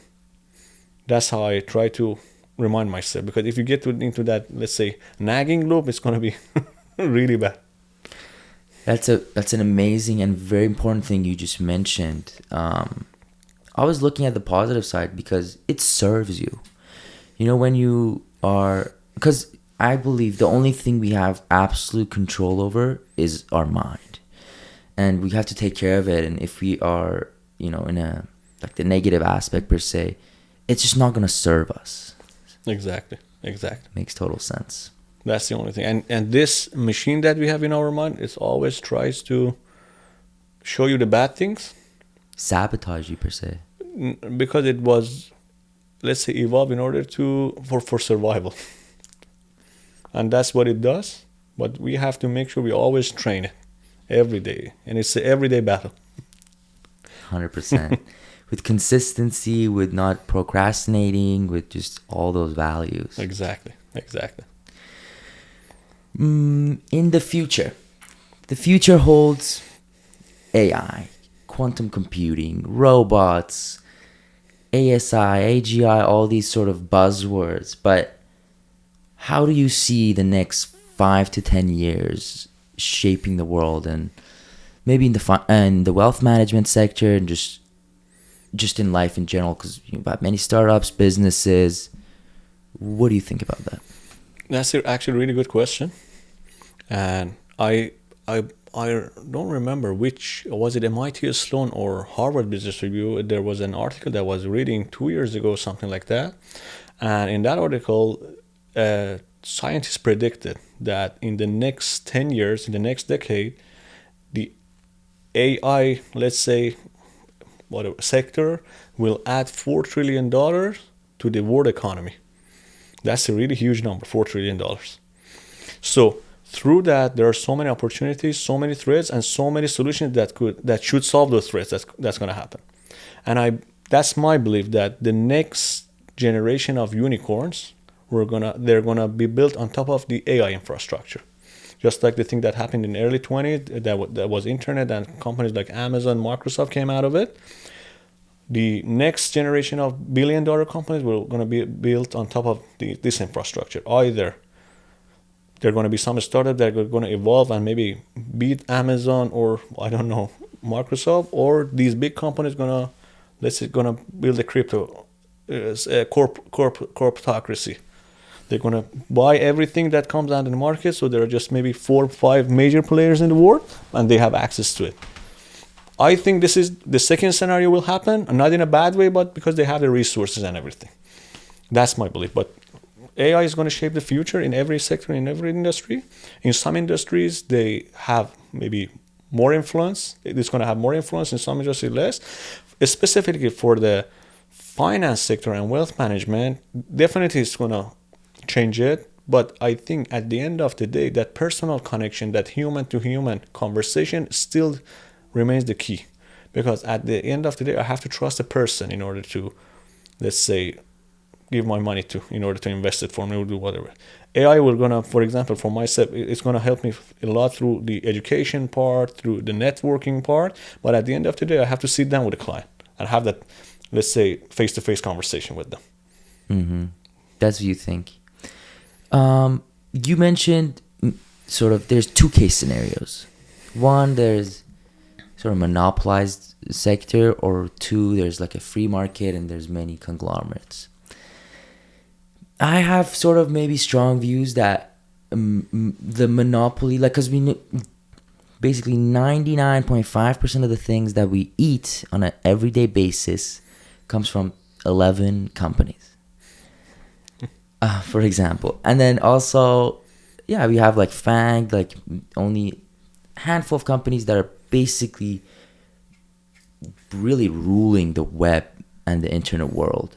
S2: That's how I try to remind myself. Because if you get into that, let's say, nagging loop, it's going to be really bad.
S1: That's an amazing and very important thing you just mentioned. I was looking at the positive side because it serves you. You know, when you are, because I believe the only thing we have absolute control over is our mind, and we have to take care of it. And if we are, you know, in a like the negative aspect per se, it's just not gonna serve us.
S2: Exactly.
S1: Makes total sense.
S2: That's the only thing. And this machine that we have in our mind, it always tries to show you the bad things.
S1: Sabotage you per se.
S2: Because it was, let's say, evolved in order for survival. And that's what it does. But we have to make sure we always train it every day. And it's an everyday battle.
S1: 100%. With consistency, with not procrastinating, with just all those values.
S2: Exactly.
S1: In the future holds AI, quantum computing, robots, ASI, AGI, all these sort of buzzwords. But how do you see the next 5 to 10 years shaping the world, and maybe in the wealth management sector, and just in life in general? Because you have many startups, businesses. What do you think about that?
S2: That's actually a really good question. And I don't remember which, was it MIT Sloan or Harvard Business Review. There was an article that I was reading 2 years ago, something like that. And in that article, scientists predicted that in the next 10 years, in the next decade, the AI, let's say, whatever sector will add $4 trillion to the world economy. That's a really huge number, $4 trillion. So through that, there are so many opportunities, so many threats, and so many solutions that should solve those threats. That's going to happen. And that's my belief that the next generation of unicorns they're gonna be built on top of the AI infrastructure. Just like the thing that happened in the early 20s, that was internet, and companies like Amazon, Microsoft came out of it. The next generation of billion-dollar companies were going to be built on top of this infrastructure. Either there are going to be some startups that are going to evolve and maybe beat Amazon or, I don't know, Microsoft, or these big companies going to build a crypto corporatocracy. They're going to buy everything that comes out in the market. So there are just maybe 4 or 5 major players in the world, and they have access to it. I think this is the second scenario will happen, not in a bad way, but because they have the resources and everything. That's my belief. But AI is going to shape the future in every sector, in every industry. In some industries, they have maybe more influence. It's going to have more influence. In some industries, less. Specifically for the finance sector and wealth management, definitely it's going to change it. But I think at the end of the day, that personal connection, that human-to-human conversation still remains the key. Because at the end of the day, I have to trust a person in order to, let's say, give my money to, in order to invest it for me or do whatever. AI will gonna, for example, for myself, it's gonna help me a lot through the education part, through the networking part. But at the end of the day, I have to sit down with the client and have that, let's say, face-to-face conversation with them.
S1: Mm-hmm. That's what you think. You mentioned sort of there's 2 case scenarios. One, there's sort of monopolized sector, or 2, there's like a free market and there's many conglomerates. I have sort of maybe strong views that the monopoly, like, because we know basically 99.5% of the things that we eat on an everyday basis comes from 11 companies, for example. And then also, yeah, we have like FANG, like only a handful of companies that are basically really ruling the web and the internet world.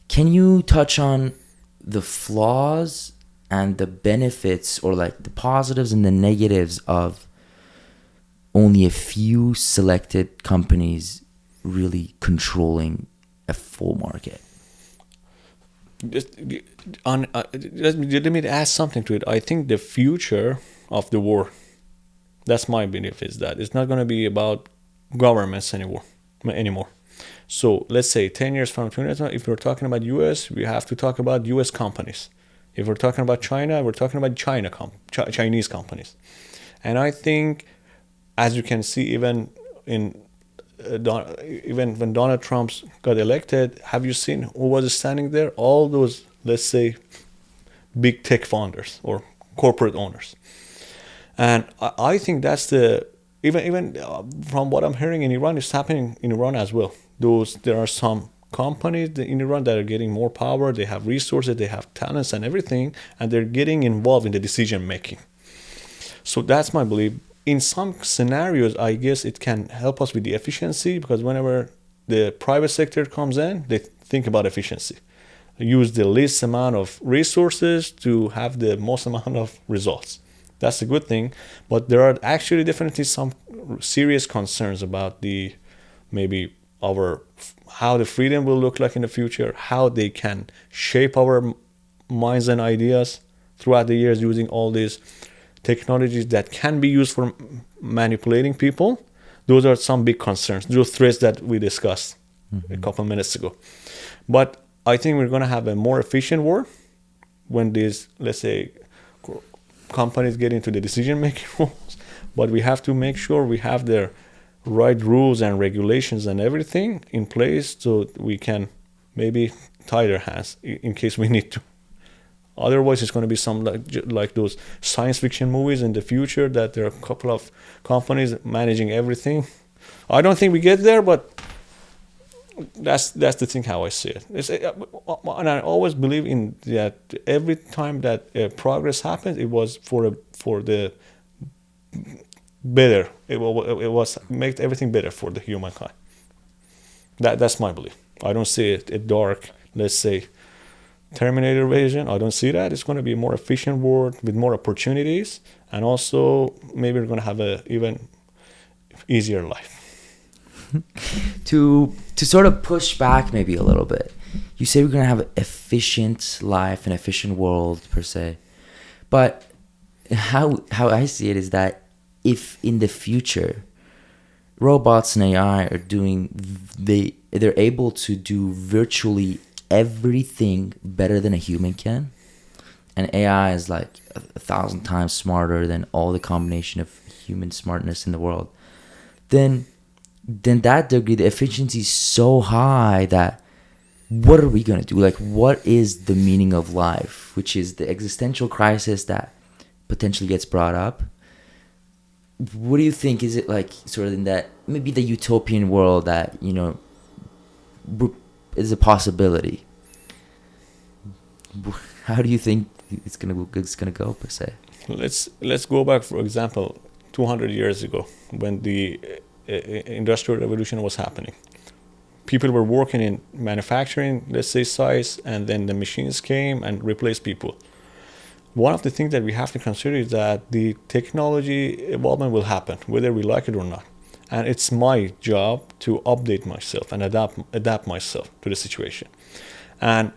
S1: Can you touch on the flaws and the benefits, or like the positives and the negatives of only a few selected companies really controlling a full market?
S2: Let me add something to it. I think the future of the war, that's my belief, is that it's not going to be about governments anymore. So let's say 10 years from now, if we're talking about US, we have to talk about US companies. If we're talking about China, we're talking about Chinese companies. And I think, as you can see, even when Donald Trump got elected, have you seen who was standing there? All those, let's say, big tech founders or corporate owners. And I think that's even from what I'm hearing in Iran, it's happening in Iran as well. There are some companies in Iran that are getting more power. They have resources, they have talents and everything, and they're getting involved in the decision making. So that's my belief. In some scenarios, I guess it can help us with the efficiency, because whenever the private sector comes in, they think about efficiency. Use the least amount of resources to have the most amount of results. That's a good thing. But there are actually definitely some serious concerns about how the freedom will look like in the future, how they can shape our minds and ideas throughout the years using all these technologies that can be used for manipulating people. Those are some big concerns, those threats that we discussed a couple of minutes ago. But I think we're going to have a more efficient war when these, let's say, companies get into the decision-making roles. But we have to make sure we have their right rules and regulations and everything in place, so we can maybe tie their hands in case we need to. Otherwise, it's going to be some like those science fiction movies in the future, that there are a couple of companies managing everything. I don't think we get there, but that's the thing how I see it. And I always believe in that. Every time that progress happens, it was for the better. It was make everything better for the humankind. That's my belief. I don't see it a dark, let's say, Terminator vision. I don't see that. It's going to be a more efficient world with more opportunities, and also maybe we're going to have a even easier life.
S1: To sort of push back maybe a little bit, you say we're gonna have an efficient life, an efficient world per se, but how I see it is that if in the future robots and AI are doing, they're able to do virtually everything better than a human can, and AI is like a thousand times smarter than all the combination of human smartness in the world, then that degree, the efficiency is so high that what are we going to do? Like, what is the meaning of life? Which is the existential crisis that potentially gets brought up. What do you think? Is it like sort of in that, maybe the utopian world that, you know, is a possibility? How do you think it's gonna go per se?
S2: Let's go back, for example, 200 years ago when the industrial revolution was happening. People were working in manufacturing, let's say, size, and then the machines came and replaced people. One of the things that we have to consider is that the technology involvement will happen, whether we like it or not. And it's my job to update myself and adapt myself to the situation. And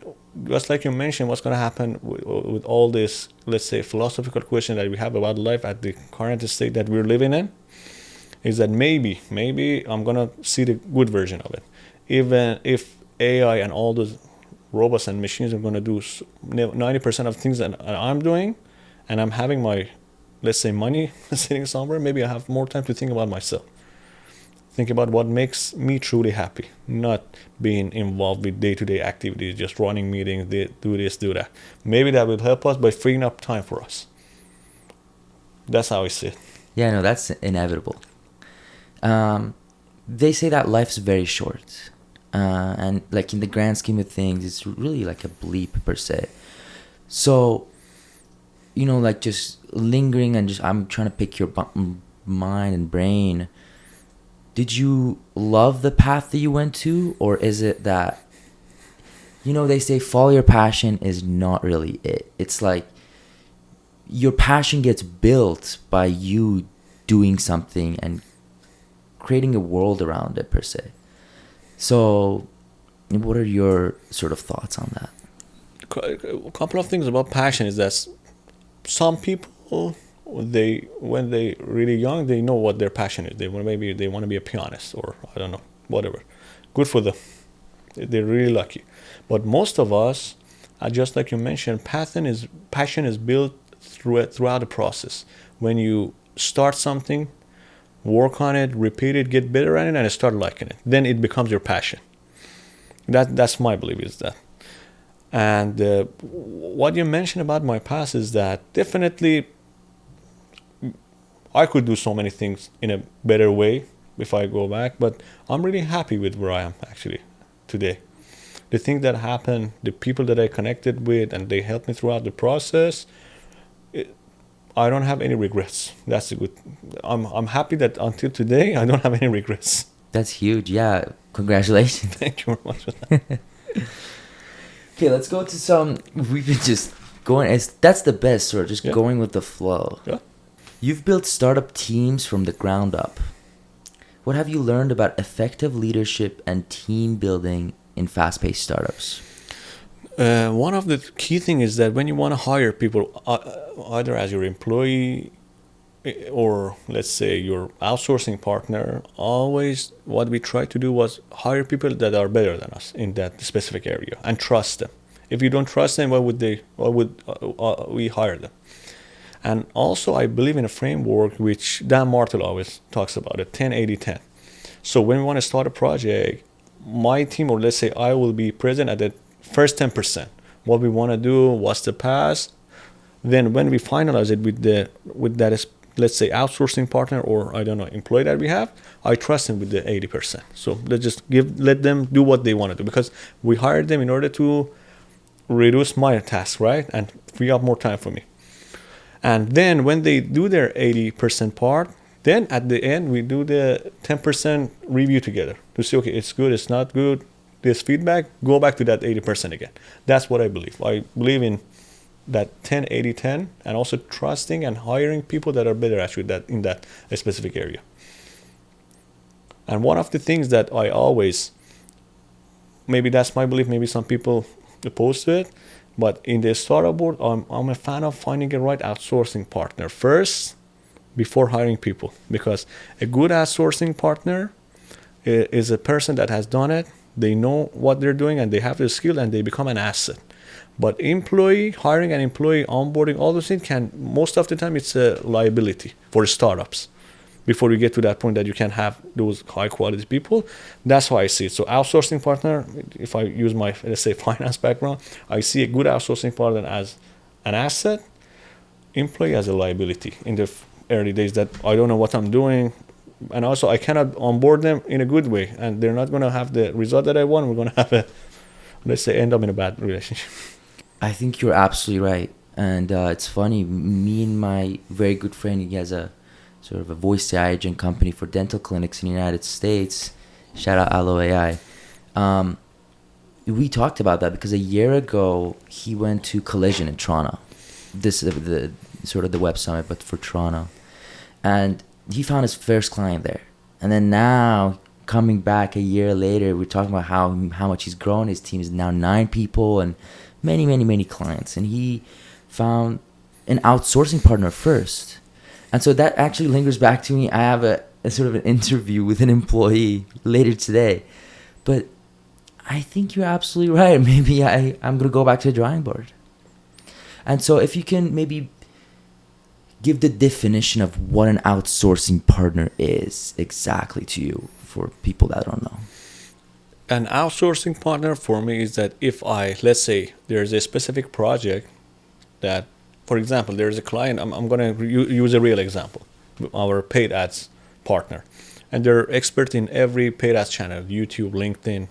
S2: just like you mentioned, what's going to happen with all this, let's say, philosophical question that we have about life at the current state that we're living in, is that maybe I'm going to see the good version of it. Even if AI and all those robots and machines are going to do 90% of things that I'm doing, and I'm having my, let's say, money sitting somewhere, maybe I have more time to think about myself. Think about what makes me truly happy, not being involved with day-to-day activities, just running meetings, do this, do that. Maybe that will help us by freeing up time for us. That's how I see it.
S1: Yeah, no, that's inevitable. They say that life's very short. And like in the grand scheme of things, it's really like a bleep per se. So, you know, like just lingering and just, I'm trying to pick your mind and brain. Did you love the path that you went to, or is it that, you know, they say follow your passion is not really it. It's like your passion gets built by you doing something and creating a world around it per se. So what are your sort of thoughts on that?
S2: A couple of things about passion is that some people, when they really young, they know what their passion is. Maybe they want to be a pianist, or I don't know, whatever. Good for them. They're really lucky. But most of us, just like you mentioned, passion is built throughout the process. When you start something, work on it, repeat it, get better at it, and start liking it, then it becomes your passion. That's my belief, is that. And what you mentioned about my past is that definitely I could do so many things in a better way if I go back, but I'm really happy with where I am actually today. The things that happened, the people that I connected with, and they helped me throughout the process, I don't have any regrets. That's a good. I'm happy that until today I don't have any regrets.
S1: That's huge. Yeah, congratulations.
S2: Thank you very much for that.
S1: Okay, let's go to some. We've been just going. That's the best sort of just going with the flow.
S2: Yeah.
S1: You've built startup teams from the ground up. What have you learned about effective leadership and team building in fast-paced startups?
S2: One of the key things is that when you want to hire people, either as your employee or let's say your outsourcing partner, always what we try to do was hire people that are better than us in that specific area and trust them. If you don't trust them, why would we hire them? And also, I believe in a framework which Dan Martel always talks about, it 10-80-10. So when we want to start a project, my team, or let's say I, will be present at the first 10%. What we want to do, what's the past. Then when we finalize it with that, let's say, outsourcing partner or I don't know, employee that we have, I trust them with the 80%. So let them do what they want to do, because we hired them in order to reduce my task, right, and free up more time for me. And then when they do their 80% part, then at the end we do the 10% review together to see, okay, it's good, it's not good, this feedback, go back to that 80% again. That's what I believe. I believe in that 10-80-10, and also trusting and hiring people that are better at in that specific area. And one of the things that I always maybe that's my belief. Maybe some people opposed to it. But in the startup world, I'm a fan of finding a right outsourcing partner first before hiring people. Because a good outsourcing partner is a person that has done it. They know what they're doing and they have the skill and they become an asset. But hiring an employee, onboarding, all those things most of the time it's a liability for startups. Before you get to that point that you can have those high quality people, that's how I see it. So outsourcing partner, if I use my, let's say, finance background, I see a good outsourcing partner as an asset, employee as a liability in the early days that I don't know what I'm doing. And also I cannot onboard them in a good way and they're not going to have the result that I want. We're going to have let's say, end up in a bad relationship.
S1: I think you're absolutely right. And it's funny, me and my very good friend, he has a sort of a voice AI agent company for dental clinics in the United States. Shout out Allo AI. We talked about that because a year ago, he went to Collision in Toronto. This is the sort of the web summit, but for Toronto. And he found his first client there. And then now, coming back a year later, we're talking about how much he's grown. His team is now 9 people and many clients. And he found an outsourcing partner first. And so that actually lingers back to me. I have a sort of an interview with an employee later today. But I think you're absolutely right. Maybe I'm going to go back to the drawing board. And so if you can maybe give the definition of what an outsourcing partner is exactly to you for people that don't know.
S2: An outsourcing partner for me is that if let's say there's a specific project that, for example, there's a client, I'm going to use a real example, our paid ads partner. And they're expert in every paid ads channel, YouTube, LinkedIn,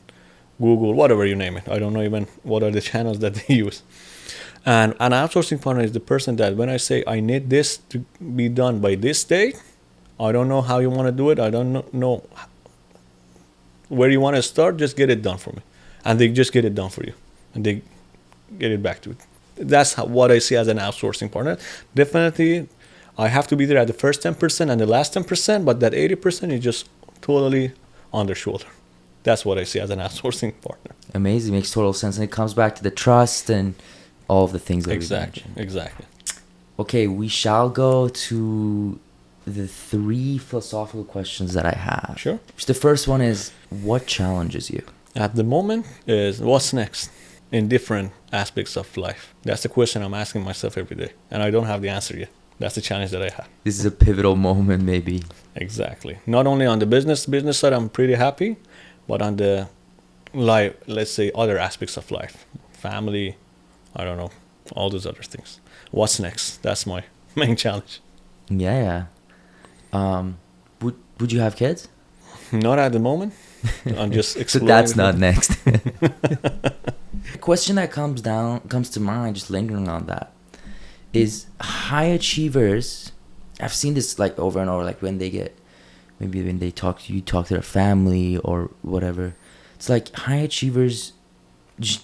S2: Google, whatever you name it. I don't know even what are the channels that they use. And an outsourcing partner is the person that when I say I need this to be done by this date, I don't know how you want to do it. I don't know where you want to start. Just get it done for me. And they just get it done for you. And they get it back to it. That's what I see as an outsourcing partner. Definitely, I have to be there at the first 10% and the last 10%, but that 80% is just totally on their shoulder. That's what I see as an outsourcing partner.
S1: Amazing. Makes total sense. And it comes back to the trust and all of the things that we mentioned.
S2: Exactly.
S1: Okay, we shall go to the 3 philosophical questions that I have.
S2: Sure.
S1: The first one is, what challenges you?
S2: At the moment is what's next in different aspects of life. That's the question I'm asking myself every day. And I don't have the answer yet. That's the challenge that I have.
S1: This is a pivotal moment, maybe.
S2: Exactly. Not only on the business side, I'm pretty happy, but on the life, let's say other aspects of life, family, I don't know, all those other things. What's next? That's my main challenge.
S1: Yeah. Would you have kids?
S2: Not at the moment. I'm just exploring.
S1: So that's not next. The question that comes to mind, just lingering on that, is high achievers. I've seen this like over and over, like when they talk to their family or whatever. It's like high achievers just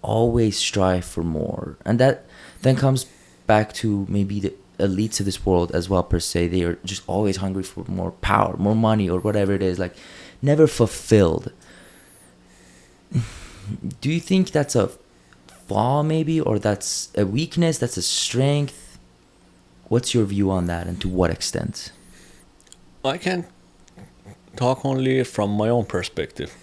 S1: always strive for more, and that then comes back to maybe the elites of this world as well, per se. They are just always hungry for more power, more money, or whatever it is, like never fulfilled. Do you think that's a flaw maybe, or that's a weakness, that's a strength? What's your view on that, and to what extent?
S2: I can talk only from my own perspective,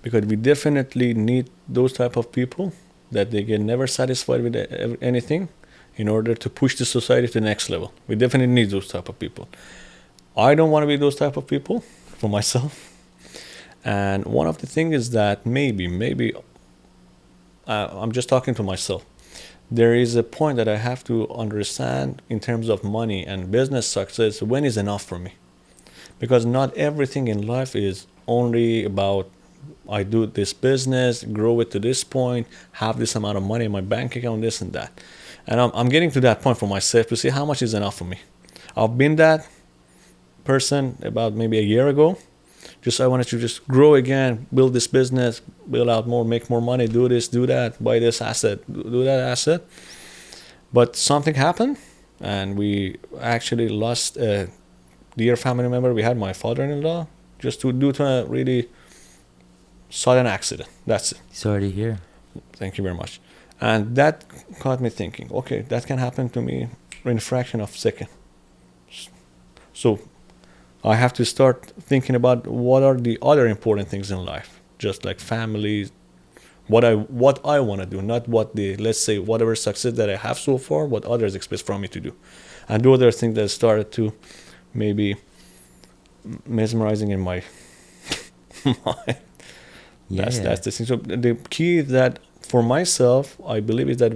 S2: because we definitely need those type of people that they get never satisfied with anything in order to push the society to the next level. We definitely need those type of people. I don't want to be those type of people for myself. And one of the things is that maybe I'm just talking to myself. There is a point that I have to understand in terms of money and business success, when is enough for me? Because not everything in life is only about I do this business, grow it to this point, have this amount of money in my bank account, this and that. And I'm getting to that point for myself to see how much is enough for me. I've been that person about maybe a year ago. I wanted to just grow again, build this business, build out more, make more money, do this, do that, buy this asset, do that asset. But something happened, and we actually lost a dear family member. We had my father-in-law, just due to a really sudden accident. That's it.
S1: Sorry to hear.
S2: Thank you very much. And that got me thinking, okay, that can happen to me in a fraction of a second. So I have to start thinking about what are the other important things in life, just like family, what I want to do, not what the, let's say, whatever success that I have so far, what others expect from me to do. And those are things that started to maybe mesmerizing in my mind.
S1: Yeah.
S2: That's the thing. So the key is that for myself, I believe is that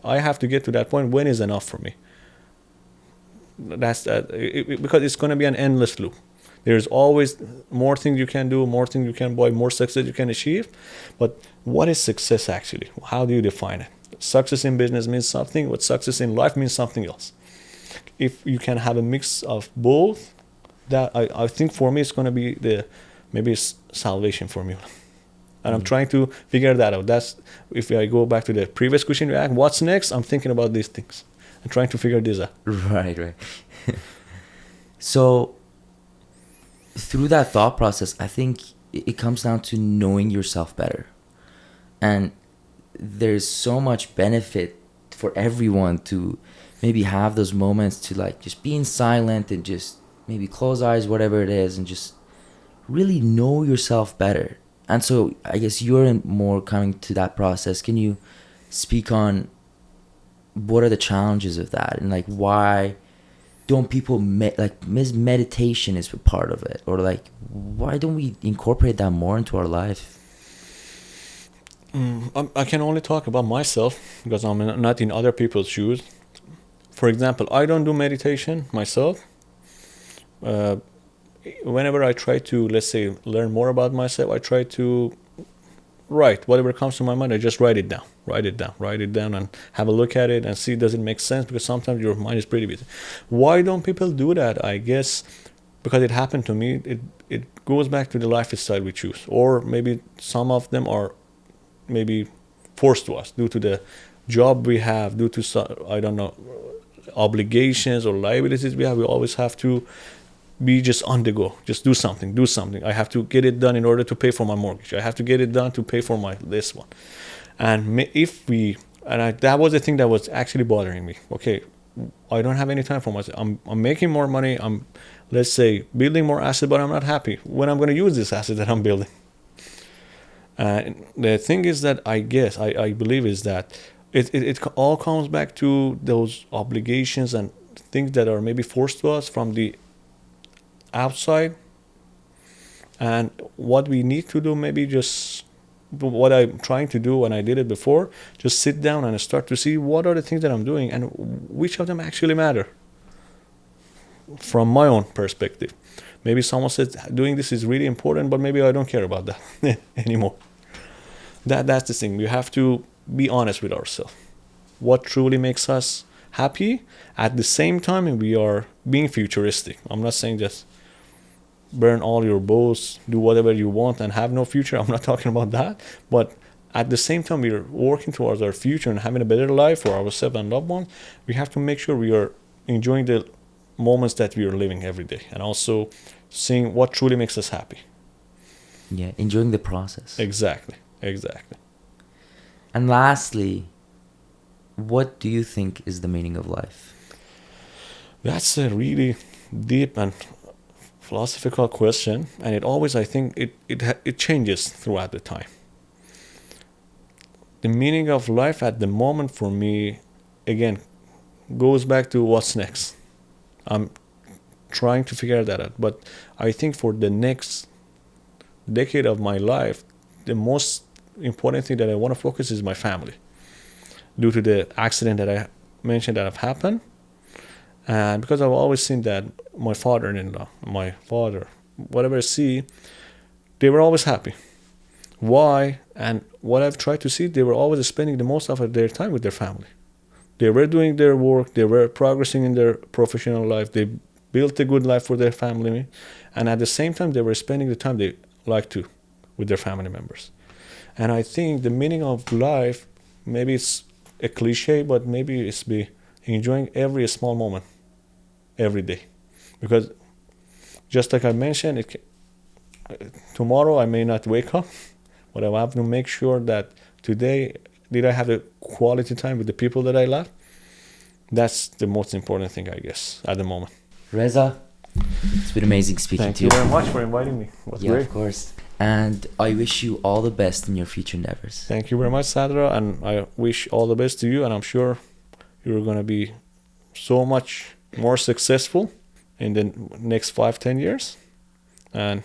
S2: I have to get to that point when is enough for me. That's that because it's going to be an endless loop. There's always more things you can do, more things you can buy, more success you can achieve. But what is success actually? How do you define it? Success in business means something, but success in life means something else. If you can have a mix of both, that I think for me it's going to be the maybe salvation formula. And I'm trying to figure that out. That's if I go back to the previous question you asked, what's next? I'm thinking about these things and trying to figure this out.
S1: Right. So through that thought process, I think it comes down to knowing yourself better. And there's so much benefit for everyone to maybe have those moments to like just be in silent and just maybe close eyes, whatever it is, and just really know yourself better. And so I guess you're more coming to that process. Can you speak on what are the challenges of that, and like why don't people meditation is a part of it, or like why don't we incorporate that more into our life?
S2: I can only talk about myself because I'm not in other people's shoes. For example, I don't do meditation myself. Whenever I try to, let's say, learn more about myself, I try to write whatever comes to my mind. I just write it down, and have a look at it and see does it make sense, because sometimes your mind is pretty busy. Why don't people do that? I guess because it happened to me. It goes back to the lifestyle we choose, or maybe some of them are maybe forced to us due to the job we have, due to I don't know, obligations or liabilities we have. We always have to be just on the go, just do something. I have to get it done in order to pay for my mortgage. I have to get it done to pay for my this one. And that was the thing that was actually bothering me. Okay, I don't have any time for myself. I'm making more money. I'm, let's say, building more assets, but I'm not happy when I'm going to use this asset that I'm building. And the thing is that I believe is that it all comes back to those obligations and things that are maybe forced to us from the outside, and what we need to do, maybe just what I'm trying to do when I did it before, just sit down and start to see what are the things that I'm doing and which of them actually matter from my own perspective. Maybe someone says doing this is really important, but maybe I don't care about that anymore. That's the thing. We have to be honest with ourselves. What truly makes us happy? At the same time, we are being futuristic. I'm not saying just burn all your boats, do whatever you want and have no future. I'm not talking about that. But at the same time, we are working towards our future and having a better life for ourselves and loved ones. We have to make sure we are enjoying the moments that we are living every day, and also seeing what truly makes us happy.
S1: Yeah, enjoying the process.
S2: Exactly.
S1: And lastly, what do you think is the meaning of life?
S2: That's a really deep and philosophical question, and it always, I think, it changes throughout the time. The meaning of life at the moment for me, again, goes back to what's next. I'm trying to figure that out, but I think for the next decade of my life, the most important thing that I want to focus is my family, due to the accident that I mentioned that have happened. And because I've always seen that my father-in-law, my father, whatever I see, they were always happy. Why? And what I've tried to see, they were always spending the most of their time with their family. They were doing their work. They were progressing in their professional life. They built a good life for their family. And at the same time, they were spending the time they like to with their family members. And I think the meaning of life, maybe it's a cliche, but maybe it's be enjoying every small moment every day. Because just like I mentioned, tomorrow I may not wake up but I have to make sure that today, did I have the quality time with the people that I love? That's the most important thing, I guess, at the moment.
S1: Reza, it's been amazing speaking
S2: Thank
S1: to
S2: you
S1: you.
S2: very much for inviting me. It was
S1: Yeah,
S2: great.
S1: of course. And I wish you all the best in your future endeavors.
S2: Thank you very much, Sadra, and I wish all the best to you, and I'm sure you're going to be so much more successful in the next 5-10 years. And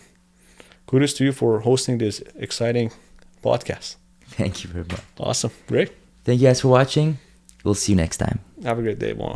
S2: kudos to you for hosting this exciting podcast.
S1: Thank you very much.
S2: Awesome. Great.
S1: Thank you guys for watching. We'll see you next time.
S2: Have a great day, Mona.